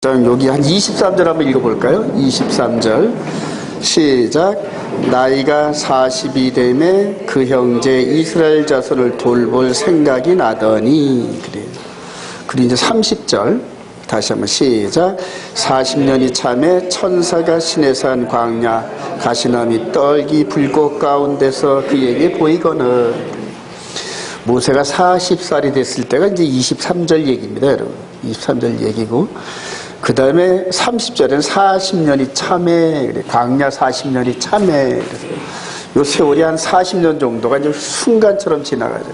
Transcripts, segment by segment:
여기 한 23절 한번 읽어볼까요? 23절 시작. 나이가 40이 되매 그 형제 이스라엘 자손을 돌볼 생각이 나더니 그래요. 그리고 이제 30절 다시 한번 시작. 40년이 참에 천사가 시내산 광야 가시나무 떨기 불꽃 가운데서 그에게 보이거늘. 모세가 40살이 됐을 때가 이제 23절 얘기입니다, 여러분. 23절 얘기고, 그 다음에 30절에는 40년이 참에, 광야 40년이 참에, 요 세월이 한 40년 정도가 이제 순간처럼 지나가죠.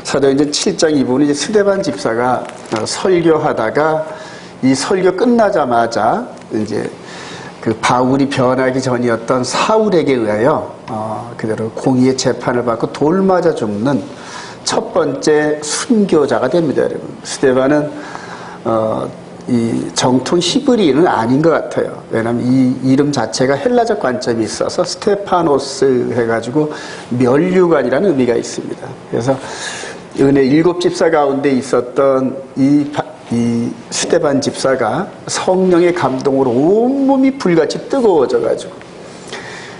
사도행전 7장 이 부분은 이제 스데반 집사가 설교하다가 이 설교 끝나자마자 이제 그 바울이 변하기 전이었던 사울에게 의하여 그대로 공의의 재판을 받고 돌 맞아 죽는 첫 번째 순교자가 됩니다, 여러분. 스데반은 이 정통 히브리인은 아닌 것 같아요. 왜냐하면 이 이름 자체가 헬라적 관점이 있어서 스테파노스 해가지고 면류관이라는 의미가 있습니다. 그래서 은혜 7집사 가운데 있었던 이 스데반 집사가 성령의 감동으로 온몸이 불같이 뜨거워져가지고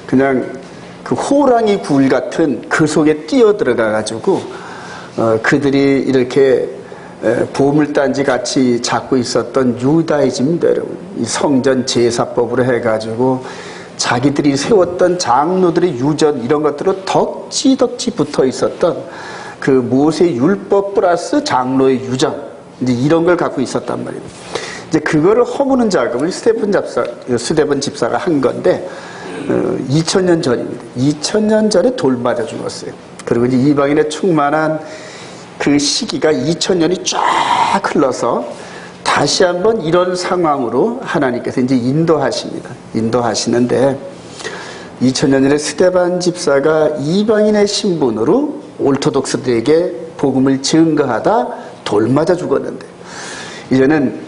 그냥 그 호랑이 굴 같은 그 속에 뛰어들어가가지고 그들이 이렇게 보물단지 같이 잡고 있었던 유다이즘입니다, 여러분. 이 성전 제사법으로 해가지고 자기들이 세웠던 장로들의 유전 이런 것들로 덕지덕지 붙어 있었던 그 모세 율법 플러스 장로의 유전 이제 이런 걸 갖고 있었단 말입니다. 이제 그거를 허무는 작업을 스데반 집사가 한 건데 2000년 전입니다. 2000년 전에 돌 맞아 죽었어요. 그리고 이제 이방인의 충만한 그 시기가 2000년이 쫙 흘러서 다시 한번 이런 상황으로 하나님께서 이제 인도하십니다. 인도하시는데 2000년 전에 스데반 집사가 이방인의 신분으로 오르토독스들에게 복음을 증거하다 돌 맞아 죽었는데 이제는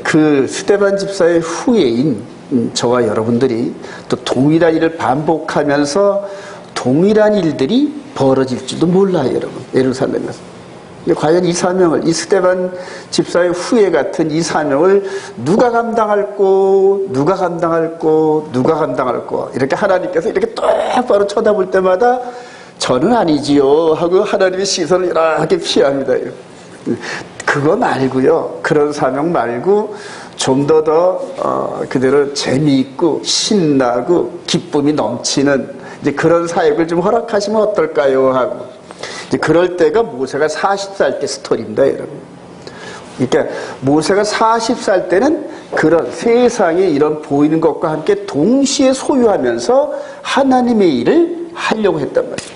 그 스데반 집사의 후예인 저와 여러분들이 또 동일한 일을 반복하면서 동일한 일들이 벌어질지도 몰라요, 여러분. 예루살렘에서. 근데 과연 이 사명을, 이 스데반 집사의 후예 같은 이 사명을 누가 감당할꼬, 누가 감당할꼬, 누가 감당할꼬. 이렇게 하나님께서 이렇게 똑바로 쳐다볼 때마다 저는 아니지요 하고 하나님의 시선을 이렇게 피합니다. 그거 말고요. 그런 사명 말고 좀 더 그대로 재미있고 신나고 기쁨이 넘치는 이제 그런 사역을 좀 허락하시면 어떨까요? 하고 이제 그럴 때가 모세가 40살 때 스토리입니다, 여러분. 그러니까 모세가 40살 때는 그런 세상에 이런 보이는 것과 함께 동시에 소유하면서 하나님의 일을 하려고 했단 말이에요.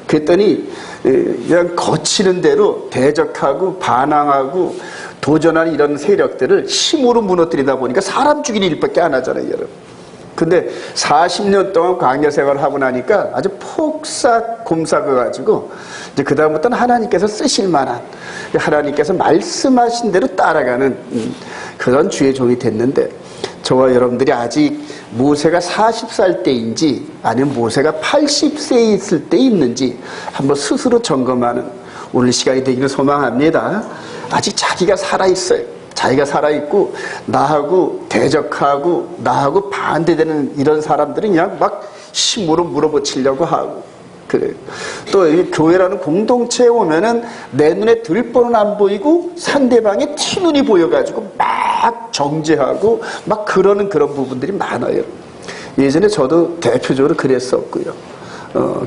그랬더니 그냥 거치는 대로 대적하고 반항하고 도전하는 이런 세력들을 힘으로 무너뜨리다 보니까 사람 죽이는 일밖에 안 하잖아요, 여러분. 근데 40년 동안 광야 생활을 하고 나니까 아주 폭삭 곰삭해가지고 이제 그다음부터는 하나님께서 쓰실 만한 하나님께서 말씀하신 대로 따라가는 그런 주의 종이 됐는데 저와 여러분들이 아직 모세가 40살 때인지 아니면 모세가 80세에 있을 때 있는지 한번 스스로 점검하는 오늘 시간이 되기를 소망합니다. 아직 자기가 살아있어요. 자기가 살아있고 나하고 대적하고 나하고 반대되는 이런 사람들은 그냥 막 힘으로 물어붙이려고 하고 그래요. 또 이 교회라는 공동체에 오면은 내 눈에 들보는 안 보이고 상대방의 티눈이 보여가지고 막 정죄하고 막 그러는 그런 부분들이 많아요. 예전에 저도 대표적으로 그랬었고요.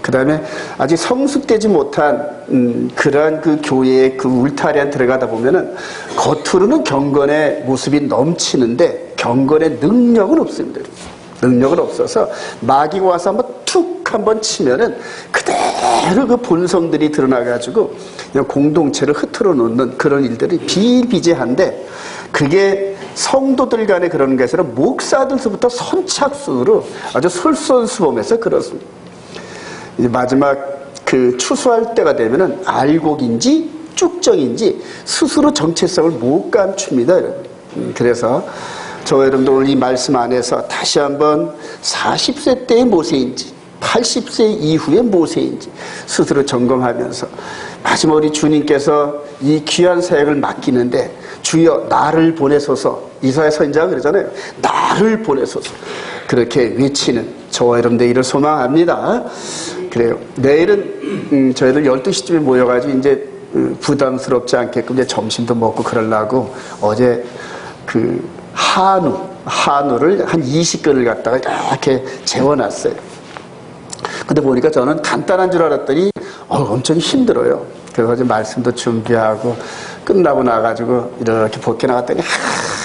그 다음에 아직 성숙되지 못한 그러한 그 교회의 그 울타리 안에 들어가다 보면은 겉으로는 경건의 모습이 넘치는데 경건의 능력은 없습니다. 능력은 없어서 마귀가 와서 한번 치면은 그대로 그 본성들이 드러나가지고 그냥 공동체를 흐트러 놓는 그런 일들이 비일비재한데 그게 성도들 간에 그러는 것이 아니라 목사들서부터 선착순으로 아주 솔선수범해서 그렇습니다. 이제 마지막 그 추수할 때가 되면은 알곡인지 쭉정인지 스스로 정체성을 못 감춥니다. 그래서 저와 여러분들 오늘 이 말씀 안에서 다시 한번 40세 때의 모세인지 80세 이후의 모세인지 스스로 점검하면서 마지막 우리 주님께서 이 귀한 사역을 맡기는데 주여 나를 보내소서. 이사야 선지자가 그러잖아요. 나를 보내소서. 그렇게 외치는 저와 여러분 되기를 소망합니다. 그래요. 내일은 저희들 12시쯤에 모여가지고 이제 부담스럽지 않게끔 이제 점심도 먹고 그러려고 어제 그 한우를 한 20근을 갖다가 이렇게 재워놨어요. 근데 보니까 저는 간단한 줄 알았더니 엄청 힘들어요. 그래서 이제 말씀도 준비하고 끝나고 나가지고 이렇게 밖에 나갔더니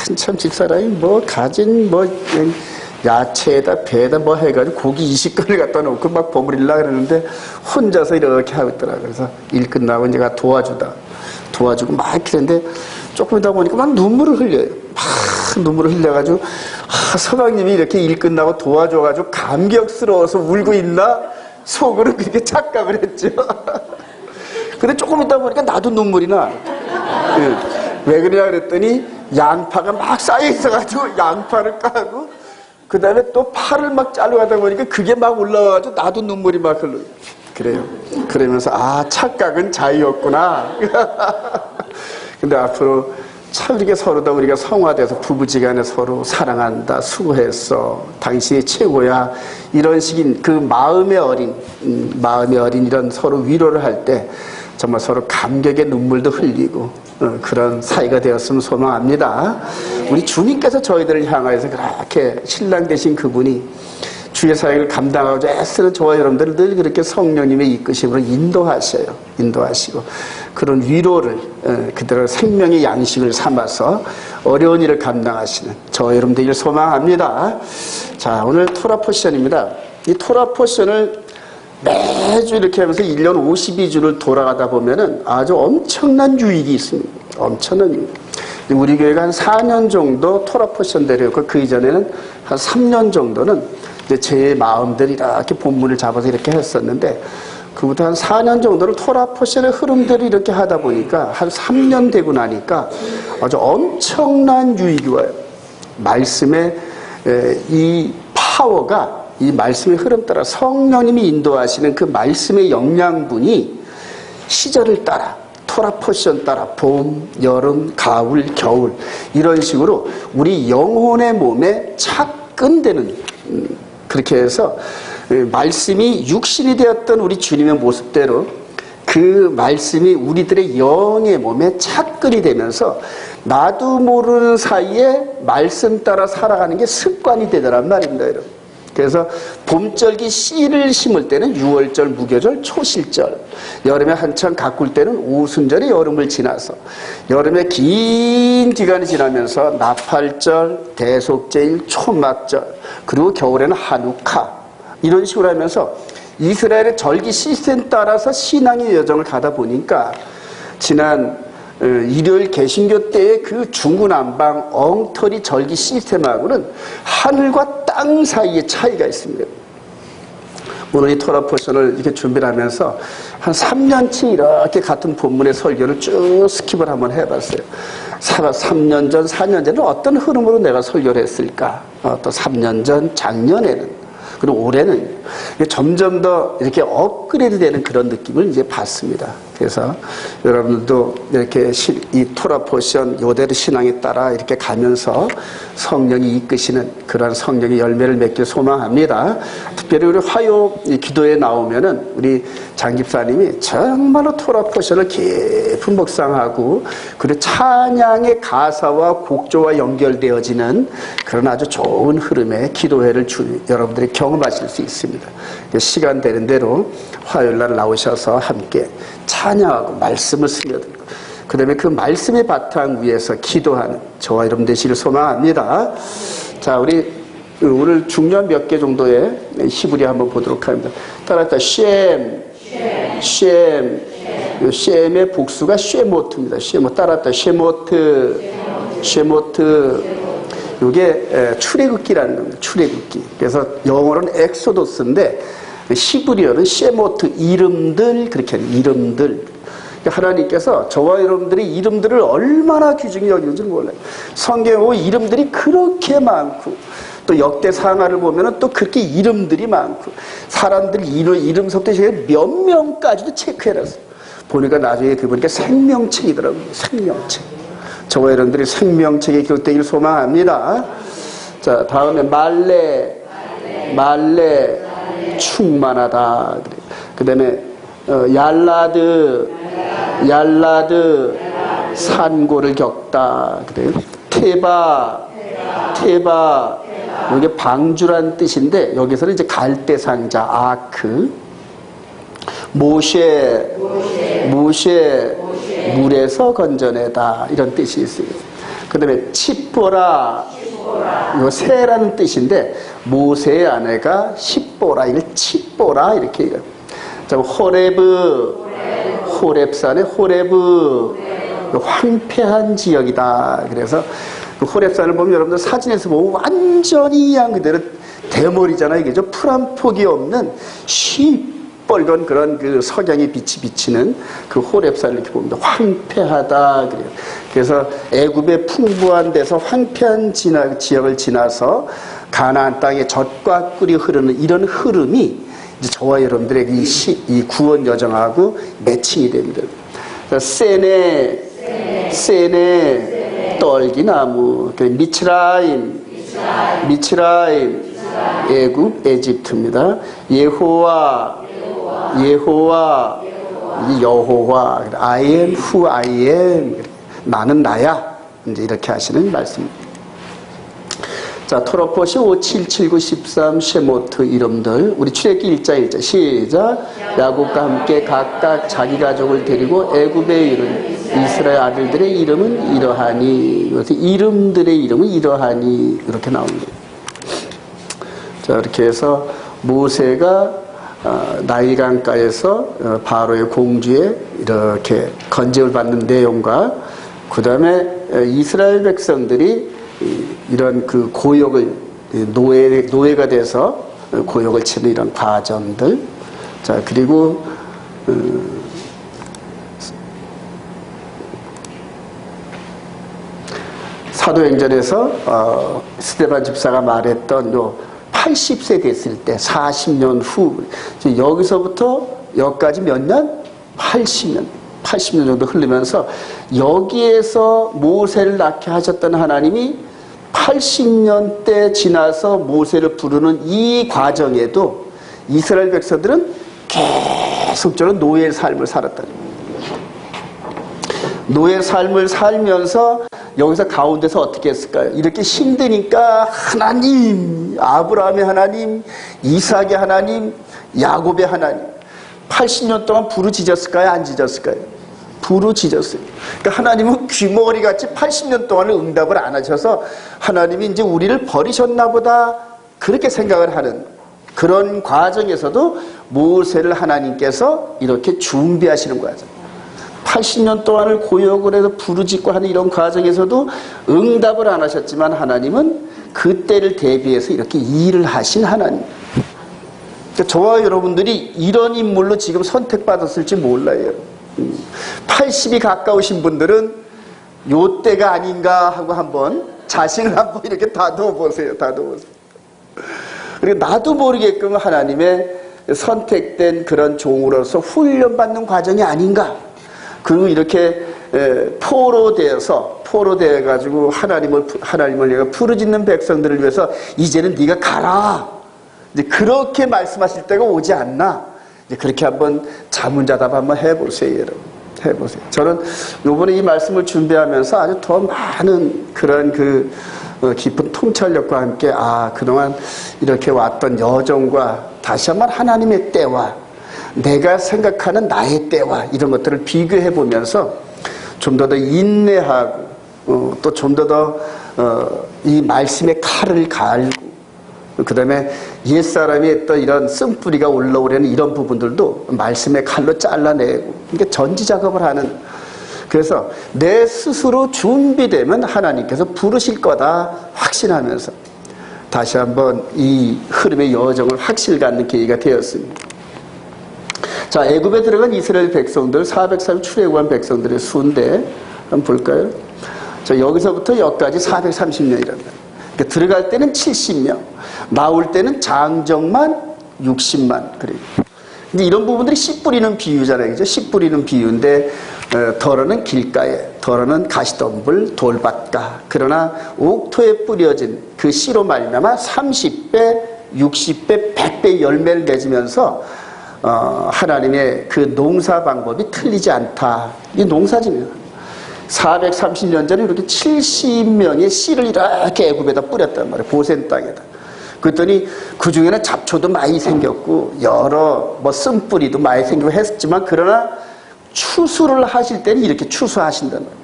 한참 집사람이 뭐 가진 뭐 야채에다 배에다 뭐 해가지고 고기 20근을 갖다 놓고 막 버무리려고 그러는데 혼자서 이렇게 하고 있더라고요. 그래서 일 끝나고 이제 도와주고 막 이렇게 했는데 조금 있다 보니까 막 눈물을 흘려요. 막 눈물을 흘려가지고 서방님이 이렇게 일 끝나고 도와줘가지고 감격스러워서 울고 있나 속으로 그렇게 착각을 했죠. 근데 조금 있다 보니까 나도 눈물이 나. 왜 그러냐 그랬더니 양파가 막 쌓여 있어가지고 양파를 까고 그 다음에 또 파를 막 자르고 하다 보니까 그게 막 올라와가지고 나도 눈물이 막 흘러요. 그래요. 그러면서 착각은 자유였구나. 근데 앞으로 참 이렇게 서로 다 우리가 성화돼서 부부지간에 서로 사랑한다, 수고했어, 당신이 최고야, 이런 식인 그 마음의 어린 이런 서로 위로를 할 때 정말 서로 감격의 눈물도 흘리고 그런 사이가 되었으면 소망합니다. 우리 주님께서 저희들을 향하여서 그렇게 신랑 되신 그분이 주의 사역을 감당하고자 애쓰는 저와 여러분들을 늘 그렇게 성령님의 이끄심으로 인도하시고 그런 위로를 그대로 생명의 양식을 삼아서 어려운 일을 감당하시는 저와 여러분 되기를 소망합니다. 자, 오늘 토라 포션입니다. 이 토라 포션을 매주 이렇게 하면서 1년 52주를 돌아가다 보면은 아주 엄청난 유익이 있습니다. 엄청난 유익. 우리 교회가 한 4년 정도 토라 포션 대회였고 그 이전에는 한 3년 정도는 이제 제 마음대로 이렇게 본문을 잡아서 이렇게 했었는데 그부터 한 4년 정도를 토라 포션의 흐름대로 이렇게 하다 보니까 한 3년 되고 나니까 아주 엄청난 유익이 와요. 말씀의 이 파워가 이 말씀의 흐름 따라 성령님이 인도하시는 그 말씀의 영양분이 시절을 따라 토라 포션 따라 봄, 여름, 가을, 겨울 이런 식으로 우리 영혼의 몸에 착근되는 그렇게 해서 말씀이 육신이 되었던 우리 주님의 모습대로 그 말씀이 우리들의 영의 몸에 착근이 되면서 나도 모르는 사이에 말씀 따라 살아가는 게 습관이 되더란 말입니다, 여러분. 그래서 봄절기 씨를 심을 때는 6월절, 무교절, 초실절, 여름에 한참 가꿀 때는 오순절이 여름을 지나서 여름에 긴 기간이 지나면서 나팔절, 대속제일, 초막절, 그리고 겨울에는 하누카 이런 식으로 하면서 이스라엘의 절기 시스템 따라서 신앙의 여정을 가다 보니까 지난 일요일 개신교 때의 그 중구난방 엉터리 절기 시스템하고는 하늘과 땅 사이의 차이가 있습니다. 오늘 이 토라 포션을 이렇게 준비를 하면서 한 3년치 이렇게 같은 본문의 설교를 쭉 스킵을 한번 해봤어요. 3년 전, 4년 전에는 어떤 흐름으로 내가 설교를 했을까? 또 3년 전, 작년에는 그리고 올해는 점점 더 이렇게 업그레이드 되는 그런 느낌을 이제 받습니다. 그래서 여러분들도 이렇게 이 토라 포션 요대로 신앙에 따라 이렇게 가면서 성령이 이끄시는 그러한 성령의 열매를 맺길 소망합니다. 특별히 우리 화요 기도에 나오면은 우리 장 집사님이 정말로 토라 포션을 깊은 묵상하고 그리고 찬양의 가사와 곡조와 연결되어지는 그런 아주 좋은 흐름의 기도회를 여러분들이 경험하실 수 있습니다. 시간 되는 대로 화요일 날 나오셔서 함께 찬양하고 말씀을 스며들고 그 다음에 그 말씀의 바탕 위에서 기도하는 저와 여러분 되시길 소망합니다. 자, 우리 오늘 중요한 몇 개 정도의 히브리 한번 보도록 합니다. 따라서 쉔의 복수가 쉐모트입니다. 따라서 쉐모트. 이게 출애굽기라는 겁니다. 출애굽기. 그래서 영어로는 엑소도스인데 히브리어는 쉐모트, 이름들, 그렇게 하는 이름들. 하나님께서 저와 여러분들의 이름들을 얼마나 귀중히 여기는지 몰라요. 성경에 보면 이름들이 그렇게 많고 또 역대상하를 보면 또 그렇게 이름들이 많고 사람들 이름서부터 몇 명까지도 체크해놨어요. 보니까 나중에 보니까 생명책이더라고요. 생명책. 저와 여러분들이 생명책에 기록되기를 소망합니다. 자, 다음에 말레 충만하다. 그 다음에 얄라드 산고를 겪다. 그래요. 테바 이게 방주란 뜻인데 여기서는 이제 갈대상자 아크. 모셰 물에서 건져내다 이런 뜻이 있어요. 그 다음에 치뽀라 이거 새라는 뜻인데 모세의 아내가 십보라 이걸 치뽀라 이렇게 해요. 자, 호렙산의 호렙 황폐한 지역이다. 그래서 그 호렙산을 보면 여러분들 사진에서 보면 완전히 양 그대로 대머리잖아요. 그죠? 풀 한 폭이 없는 시뻘건 그런 그 석양의 빛이 비치는 그 호렙산을 이렇게 봅니다. 황폐하다. 그래요. 그래서 애굽의 풍부한 데서 황폐한 지역을 지나서 가나안 땅에 젖과 꿀이 흐르는 이런 흐름이 이제 저와 여러분들의 이 구원 여정하고 매칭이 됩니다. 세네 떨기나무, 미츠라임 애굽 에집트입니다. 여호와 I am who I am 나는 나야 이제 이렇게 하시는 말씀입니다. 자, 토로포시 5779 13 쉐모트 이름들 우리 출애굽기 1장 1절 시작. 야곱과 함께 각각 자기 가족을 데리고 애굽에 이른 이스라엘 아들들의 이름은 이러하니. 이름들의 이름은 이러하니 이렇게 나옵니다. 자, 이렇게 해서 모세가 나일강가에서 바로의 공주에 이렇게 건집을 받는 내용과 그 다음에 이스라엘 백성들이 이런 그 고역을 노예가 돼서 고역을 치는 이런 과정들. 자, 그리고 사도행전에서 스데반 집사가 말했던 요 80세 됐을 때 40년 후 여기서부터 여기까지 몇 년? 80년 정도 흐르면서 여기에서 모세를 낳게 하셨던 하나님이 80년 때 지나서 모세를 부르는 이 과정에도 이스라엘 백성들은 계속적으로 노예의 삶을 살았다. 노예의 삶을 살면서 여기서 가운데서 어떻게 했을까요? 이렇게 힘드니까 하나님, 아브라함의 하나님, 이삭의 하나님, 야곱의 하나님 80년 동안 부르짖었을까요? 안 짖었을까요? 부르짖었어요. 그러니까 하나님은 귀머거리같이 80년 동안을 응답을 안 하셔서 하나님이 이제 우리를 버리셨나 보다 그렇게 생각을 하는 그런 과정에서도 모세를 하나님께서 이렇게 준비하시는 거죠. 80년 동안을 고역을 해서 부르짖고 하는 이런 과정에서도 응답을 안 하셨지만 하나님은 그때를 대비해서 이렇게 일을 하신 하나님. 저와 여러분들이 이런 인물로 지금 선택받았을지 몰라요. 80이 가까우신 분들은 요 때가 아닌가 하고 한번 자신을 한번 이렇게 다듬어 보세요. 그리고 나도 모르게끔 하나님의 선택된 그런 종으로서 훈련받는 과정이 아닌가. 그리고 이렇게 포로되어 가지고 하나님을 내가 부르짖는 백성들을 위해서 이제는 네가 가라. 이제 그렇게 말씀하실 때가 오지 않나. 이제 그렇게 한번 자문자답 한번 해보세요, 여러분. 해보세요. 저는 요번에 이 말씀을 준비하면서 아주 더 많은 그런 깊은 통찰력과 함께 그동안 이렇게 왔던 여정과 다시 한번 하나님의 때와 내가 생각하는 나의 때와 이런 것들을 비교해 보면서 좀 더 인내하고 또 좀 더 이 말씀의 칼을 갈고 그 다음에 옛사람이 했던 이런 쓴뿌리가 올라오려는 이런 부분들도 말씀의 칼로 잘라내고 이게 전지작업을 하는. 그래서 내 스스로 준비되면 하나님께서 부르실 거다 확신하면서 다시 한번 이 흐름의 여정을 확실 갖는 계기가 되었습니다. 자, 애굽에 들어간 이스라엘 백성들 403 출애굽한 백성들의 수인데 한번 볼까요? 자, 여기서부터 여기까지 430명이랍니다. 그러니까 들어갈 때는 70명, 나올 때는 장정만 60만. 그래요. 근데 이런 부분들이 씨 뿌리는 비유잖아요. 그죠? 씨 뿌리는 비유인데 더러는 길가에, 더러는 가시덤불 돌밭가. 그러나 옥토에 뿌려진 그 씨로 말미암아 30배, 60배, 100배 열매를 맺으면서 하나님의 그 농사 방법이 틀리지 않다. 이 농사지입니다. 430년 전에 이렇게 70명의 씨를 이렇게 애굽에다 뿌렸단 말이에요. 고센 땅에다. 그랬더니 그 중에는 잡초도 많이 생겼고 여러 쓴뿌리도 많이 생기고 했지만, 그러나 추수를 하실 때는 이렇게 추수하신단 말이에요.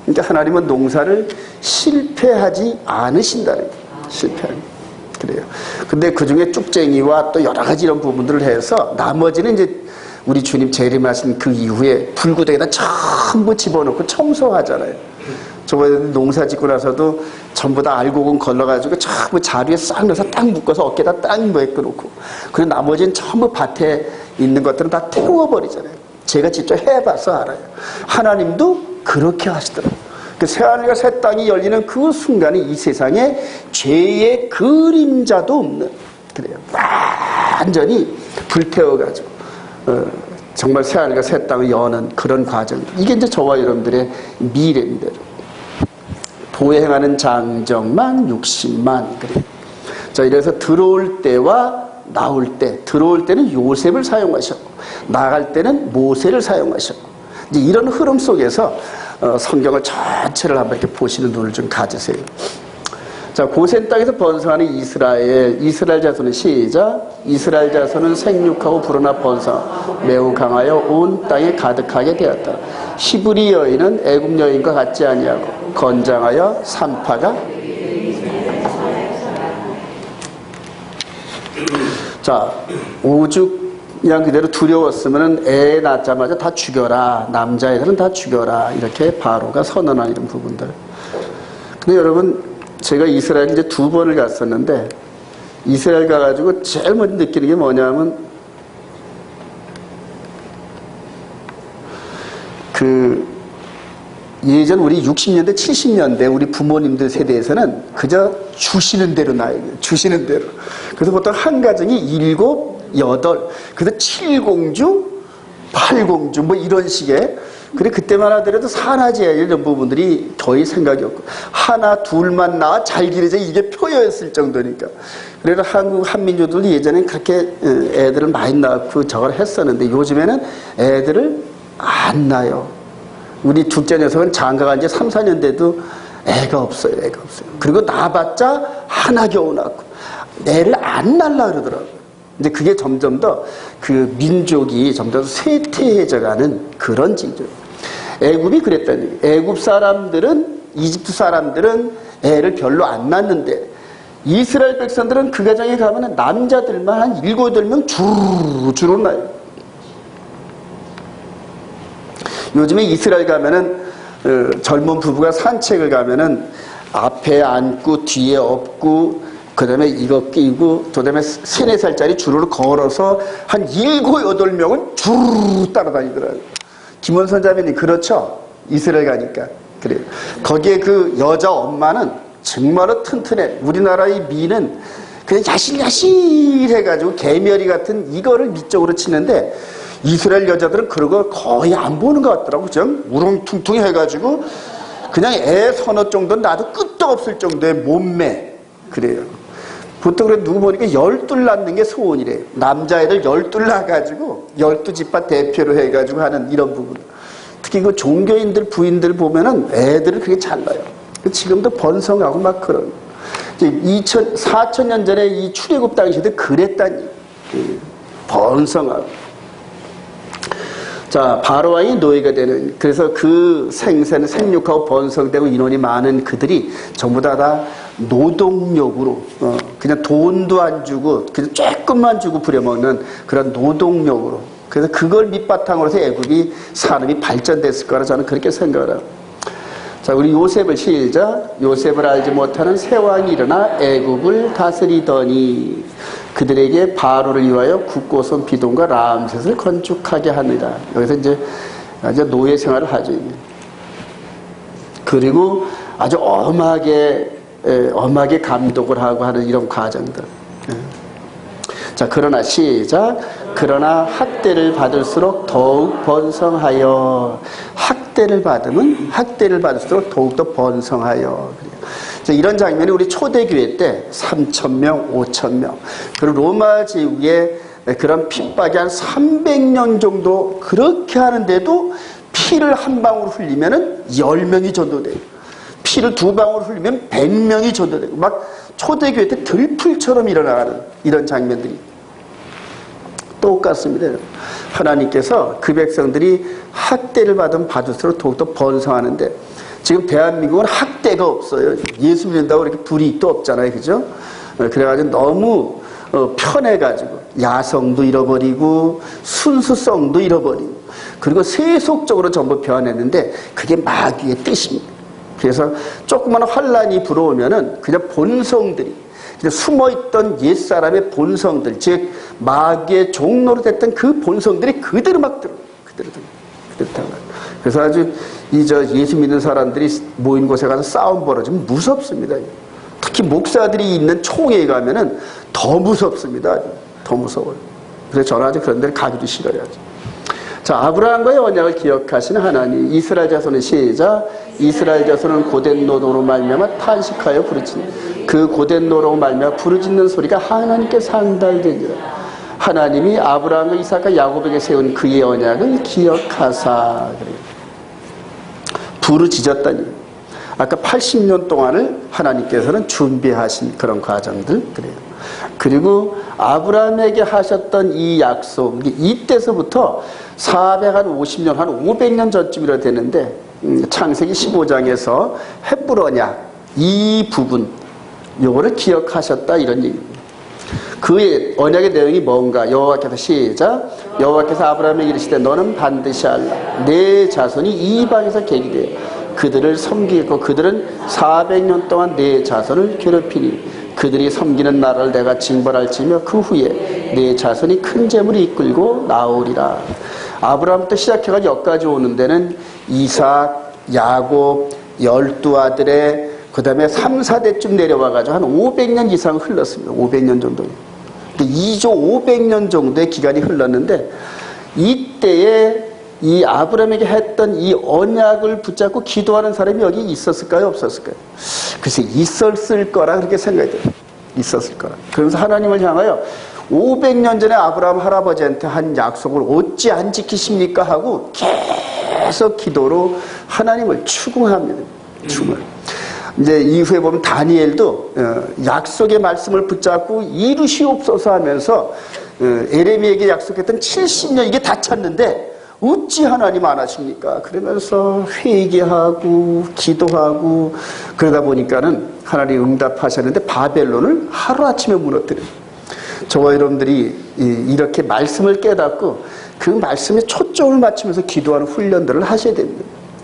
그러니까 하나님은 농사를 실패하지 않으신다는 거예요. 실패하는. 그래요. 근데 그 중에 쭉쟁이와 또 여러 가지 이런 부분들을 해서 나머지는 이제 우리 주님 재림하신 그 이후에 불구덩이에다 전부 집어넣고 청소하잖아요. 저번에 농사 짓고 나서도 전부 다 알곡은 걸러가지고 전부 자루에 싹 넣어서 딱 묶어서 어깨에다 딱 묶어놓고, 그리고 나머지는 전부 밭에 있는 것들은 다 태워버리잖아요. 제가 직접 해봐서 알아요. 하나님도 그렇게 하시더라고요. 그 새하늘과 새 땅이 열리는 그 순간에 이 세상에 죄의 그림자도 없는, 그래요. 완전히 불태워가지고 정말 새하늘과 새 땅을 여는 그런 과정. 이게 이제 저와 여러분들의 미래인데, 보행하는 장정만 60만. 그래요. 자, 이래서 들어올 때와 나올 때, 들어올 때는 요셉을 사용하셨고 나갈 때는 모세를 사용하셨고, 이제 이런 흐름 속에서 성경을 전체를 한번 이렇게 보시는 눈을 좀 가지세요. 자, 고센 땅에서 번성하는 이스라엘 자손은 시작. 이스라엘 자손은 생육하고 불어나 번성, 매우 강하여 온 땅에 가득하게 되었다. 히브리 여인은 애굽 여인과 같지 아니하고 건장하여 산파가. 자, 오죽 그냥 그대로 두려웠으면 애 낳자마자 다 죽여라, 남자애들은 다 죽여라, 이렇게 바로가 선언한 이런 부분들. 근데 여러분, 제가 이스라엘 이제 2번을 갔었는데, 이스라엘 가가지고 제일 먼저 느끼는 게 뭐냐면, 예전 우리 60년대, 70년대 우리 부모님들 세대에서는 그저 주시는 대로 나요. 주시는 대로. 그래서 보통 한 가정이 7, 8, 그래서 7공주, 8공주 뭐 이런 식의. 그래, 그때만 하더라도 산하제 이런 부분들이 거의 생각이 없고, 하나 둘만 낳아 잘 기르자, 이게 표였을 정도니까. 그래서 한국 한민족들도 예전엔 그렇게 애들을 많이 낳고 저걸 했었는데, 요즘에는 애들을 안 낳아요. 우리 둘째 녀석은 장가간 지 3, 4년 돼도 애가 없어요. 애가 없어요. 그리고 낳아봤자 하나 겨우 낳고 애를 안 낳으려고 그러더라고요. 이제 그게 점점 더 그 민족이 점점 쇠퇴해져가는 그런 징조. 애굽이 그랬다는 얘기예요. 애굽 사람들은, 이집트 사람들은 애를 별로 안 낳는데, 이스라엘 백성들은 그 가정에 가면 남자들만 한 7, 8명 주르르 나요. 요즘에 이스라엘 가면은 젊은 부부가 산책을 가면은 앞에 앉고 뒤에 업고 그다음에 이거 끼고 그다음에 3, 4살짜리 줄을 걸어서 한 7, 8명은 주르르 따라다니더라고요. 김원선 자매님 그렇죠? 이스라엘 가니까 그래요. 거기에 그 여자 엄마는 정말로 튼튼해. 우리나라의 미는 그냥 야실야실 해가지고 개멸이 같은 이거를 미적으로 치는데, 이스라엘 여자들은 그런 거 거의 안 보는 것 같더라고. 좀 우렁퉁퉁 해가지고 그냥 애 서너 정도는 나도 끄떡 없을 정도의 몸매. 그래요. 보통 그래 누구 보니까 12 낳는 게 소원이래요. 남자애들 12 낳아가지고 12집합 대표로 해가지고 하는 이런 부분. 특히 그 종교인들 부인들 보면은 애들을 그게 잘 낳아요. 지금도 번성하고 막 그런. 4,000년 전에 이 출애굽 당시에도 그랬다니. 번성하고. 자, 바로왕이 노예가 되는, 그래서 그 생육하고 번성되고 인원이 많은 그들이 전부 다 노동력으로, 그냥 돈도 안 주고, 그냥 조금만 주고 부려먹는 그런 노동력으로. 그래서 그걸 밑바탕으로 해서 애굽이 산업이 발전됐을 거라 저는 그렇게 생각을 해요. 자, 우리 요셉을 시작. 요셉을 알지 못하는 새 왕이 일어나 애굽을 다스리더니 그들에게 바로를 위하여 굳고선 비동과 람셋을 건축하게 합니다. 여기서 이제 노예 생활을 하죠. 그리고 아주 엄하게 감독을 하고 하는 이런 과정들. 자, 그러나 시작. 그러나 학대를 받을수록 더욱 번성하여 학대를 받을수록 더욱더 번성하여. 그래요. 이런 장면이 우리 초대교회 때 3,000명, 5,000명, 그리고 로마 제국에 그런 핍박이 한 300년 정도 그렇게 하는데도 피를 한 방울 흘리면은 10명이 전도되고, 피를 2방울 흘리면 100명이 전도되고, 막 초대교회 때 들풀처럼 일어나가는 이런 장면들이 똑같습니다. 하나님께서 그 백성들이 학대를 받을수록 더욱더 번성하는데, 지금 대한민국은 학대가 없어요. 예수 믿는다고 이렇게 불이익도 없잖아요. 그죠? 그래가지고 너무 편해가지고 야성도 잃어버리고 순수성도 잃어버리고, 그리고 세속적으로 전부 변했는데 그게 마귀의 뜻입니다. 그래서 조그마한 환란이 불어오면은 그냥 본성들이, 그냥 숨어있던 옛사람의 본성들, 즉 마귀의 종로로 됐던 그 본성들이 그대로 막 들어요. 그대로 들어요. 그래서 아주 예수 믿는 사람들이 모인 곳에 가서 싸움 벌어지면 무섭습니다. 특히 목사들이 있는 총회에 가면은 더 무섭습니다. 더 무서워요. 그래서 저는 아주 그런 데를 가기도 싫어요. 자, 아브라함과의 언약을 기억하시는 하나님. 이스라엘 자손의 시작. 이스라엘 자손은 고된 노동으로 말미암아 탄식하여 부르짖는, 그 고된 노동으로 말미암아 부르짖는 소리가 하나님께 상달되니라. 하나님이 아브라함과 이삭과 야곱에게 세운 그의 언약을 기억하사. 부르짖었다니. 아까 80년 동안을 하나님께서는 준비하신 그런 과정들. 그래요. 그리고 아브라함에게 하셨던 이 약속, 이때서부터 450년, 한 500년 전쯤이라 되는데, 창세기 15장에서 헷불 언약, 이 부분, 요거를 기억하셨다, 이런 얘기입니다. 그의 언약의 내용이 뭔가? 여호와께서 시작. 여호와께서 아브라함에게 이르시되 너는 반드시 알라. 내 자손이 이방에서 계기되어 그들을 섬기고 그들은 400년 동안 내 자손을 괴롭히니 그들이 섬기는 나라를 내가 징벌할지며 그 후에 내 자손이 큰 재물을 이끌고 나오리라. 아브라함부터 시작해가 여기까지 오는 데는 이삭, 야곱, 12아들의 그 다음에 3, 4대쯤 내려와가지고 한 500년 이상 흘렀습니다. 500년 정도. 2조 500년 정도의 기간이 흘렀는데, 이때에 이 아브라함에게 했던 이 언약을 붙잡고 기도하는 사람이 여기 있었을까요? 없었을까요? 글쎄, 있었을 거라 그렇게 생각이 돼요. 있었을 거라. 그러면서 하나님을 향하여 500년 전에 아브라함 할아버지한테 한 약속을 어찌 안 지키십니까? 하고 계속 기도로 하나님을 추궁합니다. 추궁. 이제 이후에 보면 다니엘도 약속의 말씀을 붙잡고 이루시옵소서 하면서 에레미야에게 약속했던 70년 이게 다 찼는데 어찌 하나님 안 하십니까? 그러면서 회개하고 기도하고 그러다 보니까는 하나님 응답하셨는데 바벨론을 하루아침에 무너뜨려요. 저와 여러분들이 이렇게 말씀을 깨닫고 그 말씀에 초점을 맞추면서 기도하는 훈련들을 하셔야 됩니다.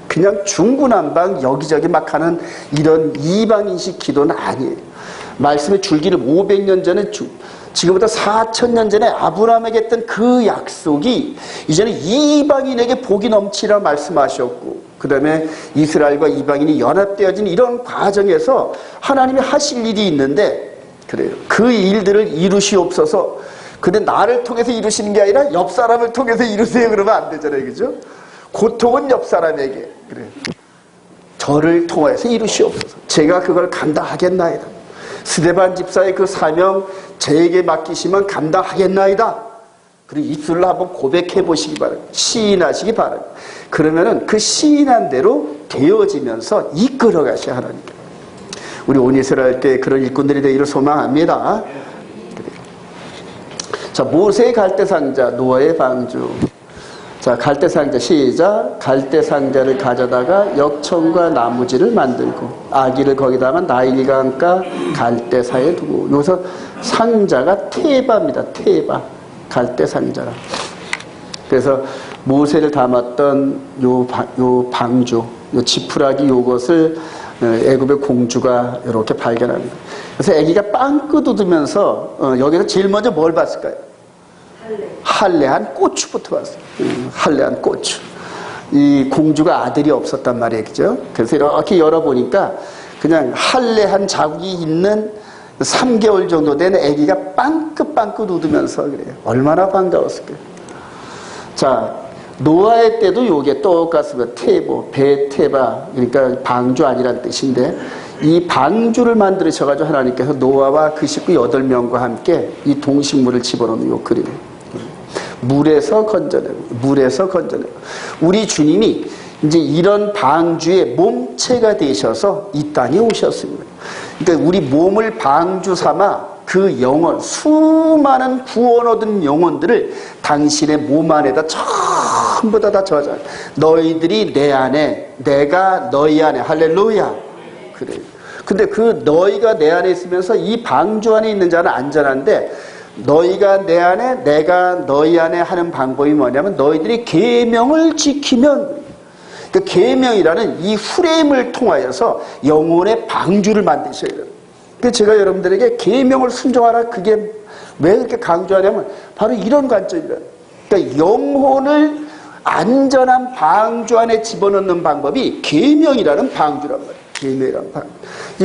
그냥 중구난방 여기저기 막 하는 이런 이방인식 기도는 아니에요. 말씀의 줄기를 500년 전에 지금부터 4,000년 전에 아브라함에게 했던 그 약속이 이제는 이방인에게 복이 넘치라 말씀하셨고, 그 다음에 이스라엘과 이방인이 연합되어진 이런 과정에서 하나님이 하실 일이 있는데, 그래요. 그 일들을 이루시옵소서. 근데 나를 통해서 이루시는 게 아니라 옆 사람을 통해서 이루세요. 그러면 안 되잖아요. 그죠? 고통은 옆 사람에게. 그래요. 저를 통해서 이루시옵소서. 제가 그걸 감당하겠나이다. 스데반 집사의 그 사명 저에게 맡기시면 감당하겠나이다. 그리고 입술로 한번 고백해 보시기 바랍니다. 시인하시기 바랍니다. 그러면은 그 시인한 대로 되어지면서 이끌어 가셔 하나님. 우리 온이스라엘 때 그런 일꾼들이 되기를 소망합니다. 자, 모세의 갈대상자, 노아의 방주. 자, 갈대상자 시작. 갈대상자를 가져다가 역청과 나무지를 만들고 아기를 거기다가 나일강가 갈대사에 두고, 여기서 상자가 테바입니다. 테바. 갈대상자라. 그래서 모세를 담았던 요 방주, 요 지푸라기 요것을 애굽의 공주가 이렇게 발견합니다. 그래서 아기가 빵긋 웃으면서 여기서 제일 먼저 뭘 봤을까요? 할례한 고추부터 봤어요. 할례한 고추. 이 공주가 아들이 없었단 말이에요. 그죠? 그래서 이렇게 열어보니까 그냥 할례한 자국이 있는 3개월 정도 된 아기가 빵긋빵긋 웃으면서 그래요. 얼마나 반가웠을까요? 자, 노아의 때도 요게 똑같습니다. 테보, 베테바, 그러니까 방주 아니란 뜻인데, 이 방주를 만들으셔가지고 하나님께서 노아와 그 식구 8명과 함께 이 동식물을 집어넣는 요 그림. 물에서 건져내고, 물에서 건져내고. 우리 주님이 이제 이런 방주의 몸체가 되셔서 이 땅에 오셨습니다. 그러니까 우리 몸을 방주 삼아 그 영혼, 수많은 구원 얻은 영혼들을 당신의 몸 안에다 전부 다 저장. 너희들이 내 안에, 내가 너희 안에. 할렐루야. 그래요. 근데 그 너희가 내 안에 있으면서 이 방주 안에 있는 자는 안전한데, 너희가 내 안에, 내가 너희 안에 하는 방법이 뭐냐면 너희들이 계명을 지키면, 그 계명이라는 이 프레임을 통하여서 영혼의 방주를 만드셔야 돼요. 그래서 제가 여러분들에게 계명을 순종하라, 그게 왜 그렇게 강조하냐면 바로 이런 관점이에요. 그러니까 영혼을 안전한 방주 안에 집어넣는 방법이 계명이라는 방주란 말이에요. 계명이라는 방주.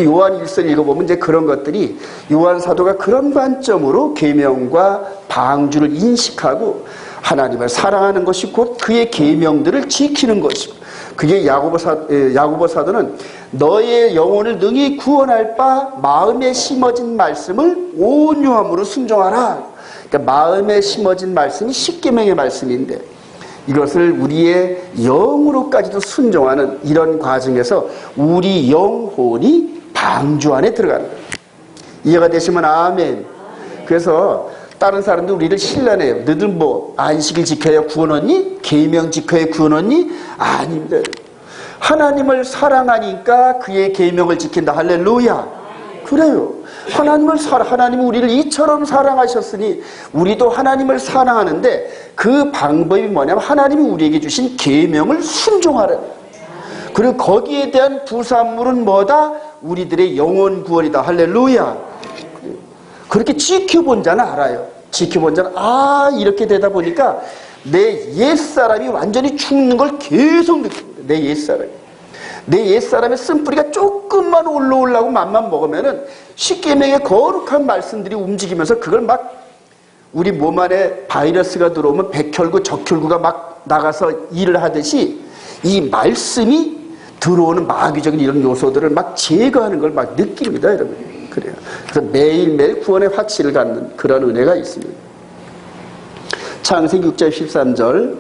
요한 1서 읽어보면 이제 그런 것들이, 요한 사도가 그런 관점으로 계명과 방주를 인식하고 하나님을 사랑하는 것이 곧 그의 계명들을 지키는 것이고, 그게 야고보 사도는 너의 영혼을 능히 구원할 바 마음에 심어진 말씀을 온유함으로 순종하라. 그러니까 마음에 심어진 말씀이 십계명의 말씀인데, 이것을 우리의 영으로까지도 순종하는 이런 과정에서 우리 영혼이 방주 안에 들어가는 거예요. 이해가 되시면 아멘. 그래서 다른 사람들 우리를 신뢰해요. 너희들 뭐 안식일 지켜야 구원 얻니? 계명 지켜야 구원 얻니? 아닙니다. 하나님을 사랑하니까 그의 계명을 지킨다. 할렐루야. 그래요. 하나님은 우리를 이처럼 사랑하셨으니 우리도 하나님을 사랑하는데, 그 방법이 뭐냐면 하나님이 우리에게 주신 계명을 순종하라. 그리고 거기에 대한 부산물은 뭐다? 우리들의 영혼 구원이다. 할렐루야. 그렇게 지켜본 자는 알아요. 지켜본 자는 이렇게 되다 보니까 내 옛사람이 완전히 죽는 걸 계속 느낍니다. 내 옛사람의 쓴뿌리가 조금만 올라오려고 맘만 먹으면은 십계명의 거룩한 말씀들이 움직이면서 그걸 막, 우리 몸 안에 바이러스가 들어오면 백혈구, 적혈구가 막 나가서 일을 하듯이 이 말씀이 들어오는 마귀적인 이런 요소들을 막 제거하는 걸 막 느낍니다, 여러분. 그래요. 그래서 매일매일 구원의 확신을 갖는 그런 은혜가 있습니다. 창세기 6장 13절,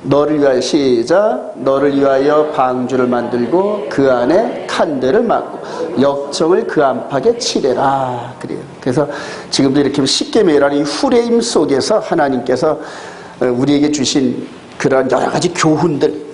너를 위하여, 시작, 너를 위하여 방주를 만들고 그 안에 칸대를 막고 역청을 그 안팎에 칠해라. 그래요. 그래서 지금도 이렇게 십계명이라는 이 프레임 속에서 하나님께서 우리에게 주신 그런 여러 가지 교훈들,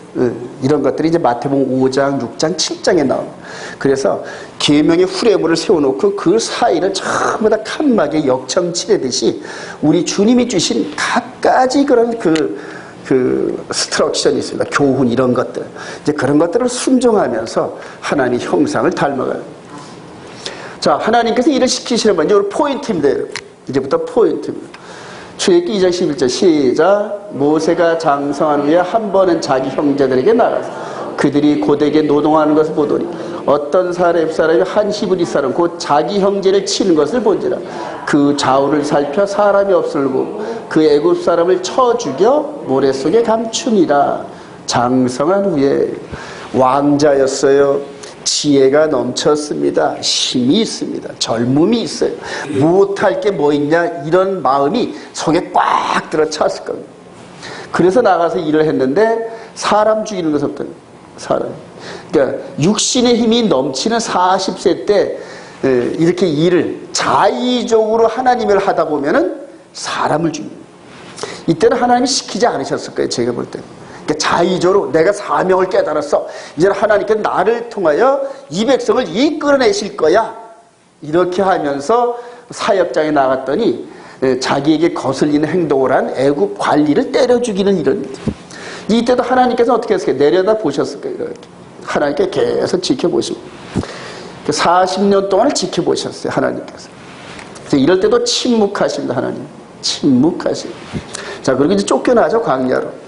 이런 것들이 이제 마태복음 5장, 6장, 7장에 나옵니다. 그래서 계명의 프레임을 세워놓고 그 사이를 전부 다 칸막에 역청 칠하듯이 우리 주님이 주신 갖가지 그런 그 스트럭션이 있습니다. 교훈, 이런 것들. 이제 그런 것들을 순종하면서 하나님 형상을 닮아가요. 자, 하나님께서 일을 시키시는 건 이제 포인트입니다. 이제부터 포인트입니다. 출애굽기 2장 11절, 시작. 모세가 장성한 후에 한 번은 자기 형제들에게 나가서 그들이 고되게 노동하는 것을 보더니 어떤 사람이 한 히브리 사람 곧 자기 형제를 치는 것을 본지라. 그 좌우를 살펴 사람이 없음을 보고 그 애굽 사람을 쳐 죽여 모래 속에 감추니라. 장성한 후에 왕자였어요. 지혜가 넘쳤습니다. 힘이 있습니다. 젊음이 있어요. 못할 게 뭐 있냐, 이런 마음이 속에 꽉 들어찼을 겁니다. 그래서 나가서 일을 했는데 사람 죽이는 것부터, 사람. 그러니까 육신의 힘이 넘치는 40세 때 이렇게 일을 자의적으로 하나님을 하다 보면은 사람을 죽입니다. 이때는 하나님이 시키지 않으셨을 거예요, 제가 볼 때는. 그러니까 자의적으로 내가 사명을 깨달았어. 이제는 하나님께서 나를 통하여 이 백성을 이끌어내실 거야. 이렇게 하면서 사역장에 나갔더니 자기에게 거슬리는 행동을 한 애굽 관리를 때려 죽이는 이런. 이때도 하나님께서 어떻게 했을까요? 내려다 보셨을 거예요. 이렇게. 하나님께 계속 지켜보시고 40년 동안을 지켜보셨어요. 하나님께서. 그래서 이럴 때도 침묵하십니다. 하나님. 침묵하십니다. 자, 그리고 이제 쫓겨나죠. 광야로.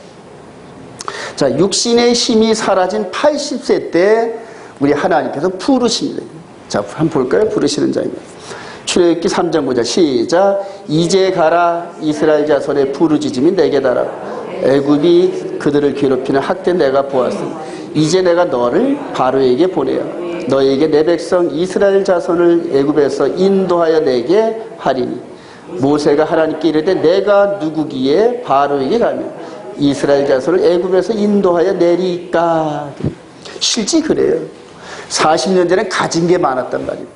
자, 육신의 힘이 사라진 80세 때 우리 하나님께서 부르십니다. 자, 한번 볼까요? 부르시는 자입니다. 출애굽기 3장 9절, 시작. 이제 가라, 이스라엘 자손의 부르짖음이 내게 달하고 애굽이 그들을 괴롭히는 학대 내가 보았으니 이제 내가 너를 바로에게 보내어 너에게 내 백성 이스라엘 자손을 애굽에서 인도하여 내게 하리니 모세가 하나님께 이르되 내가 누구기에 바로에게 가며 이스라엘 자손을 애굽에서 인도하여 내리까. 실제 그래요. 40년 전에 가진 게 많았단 말이에요.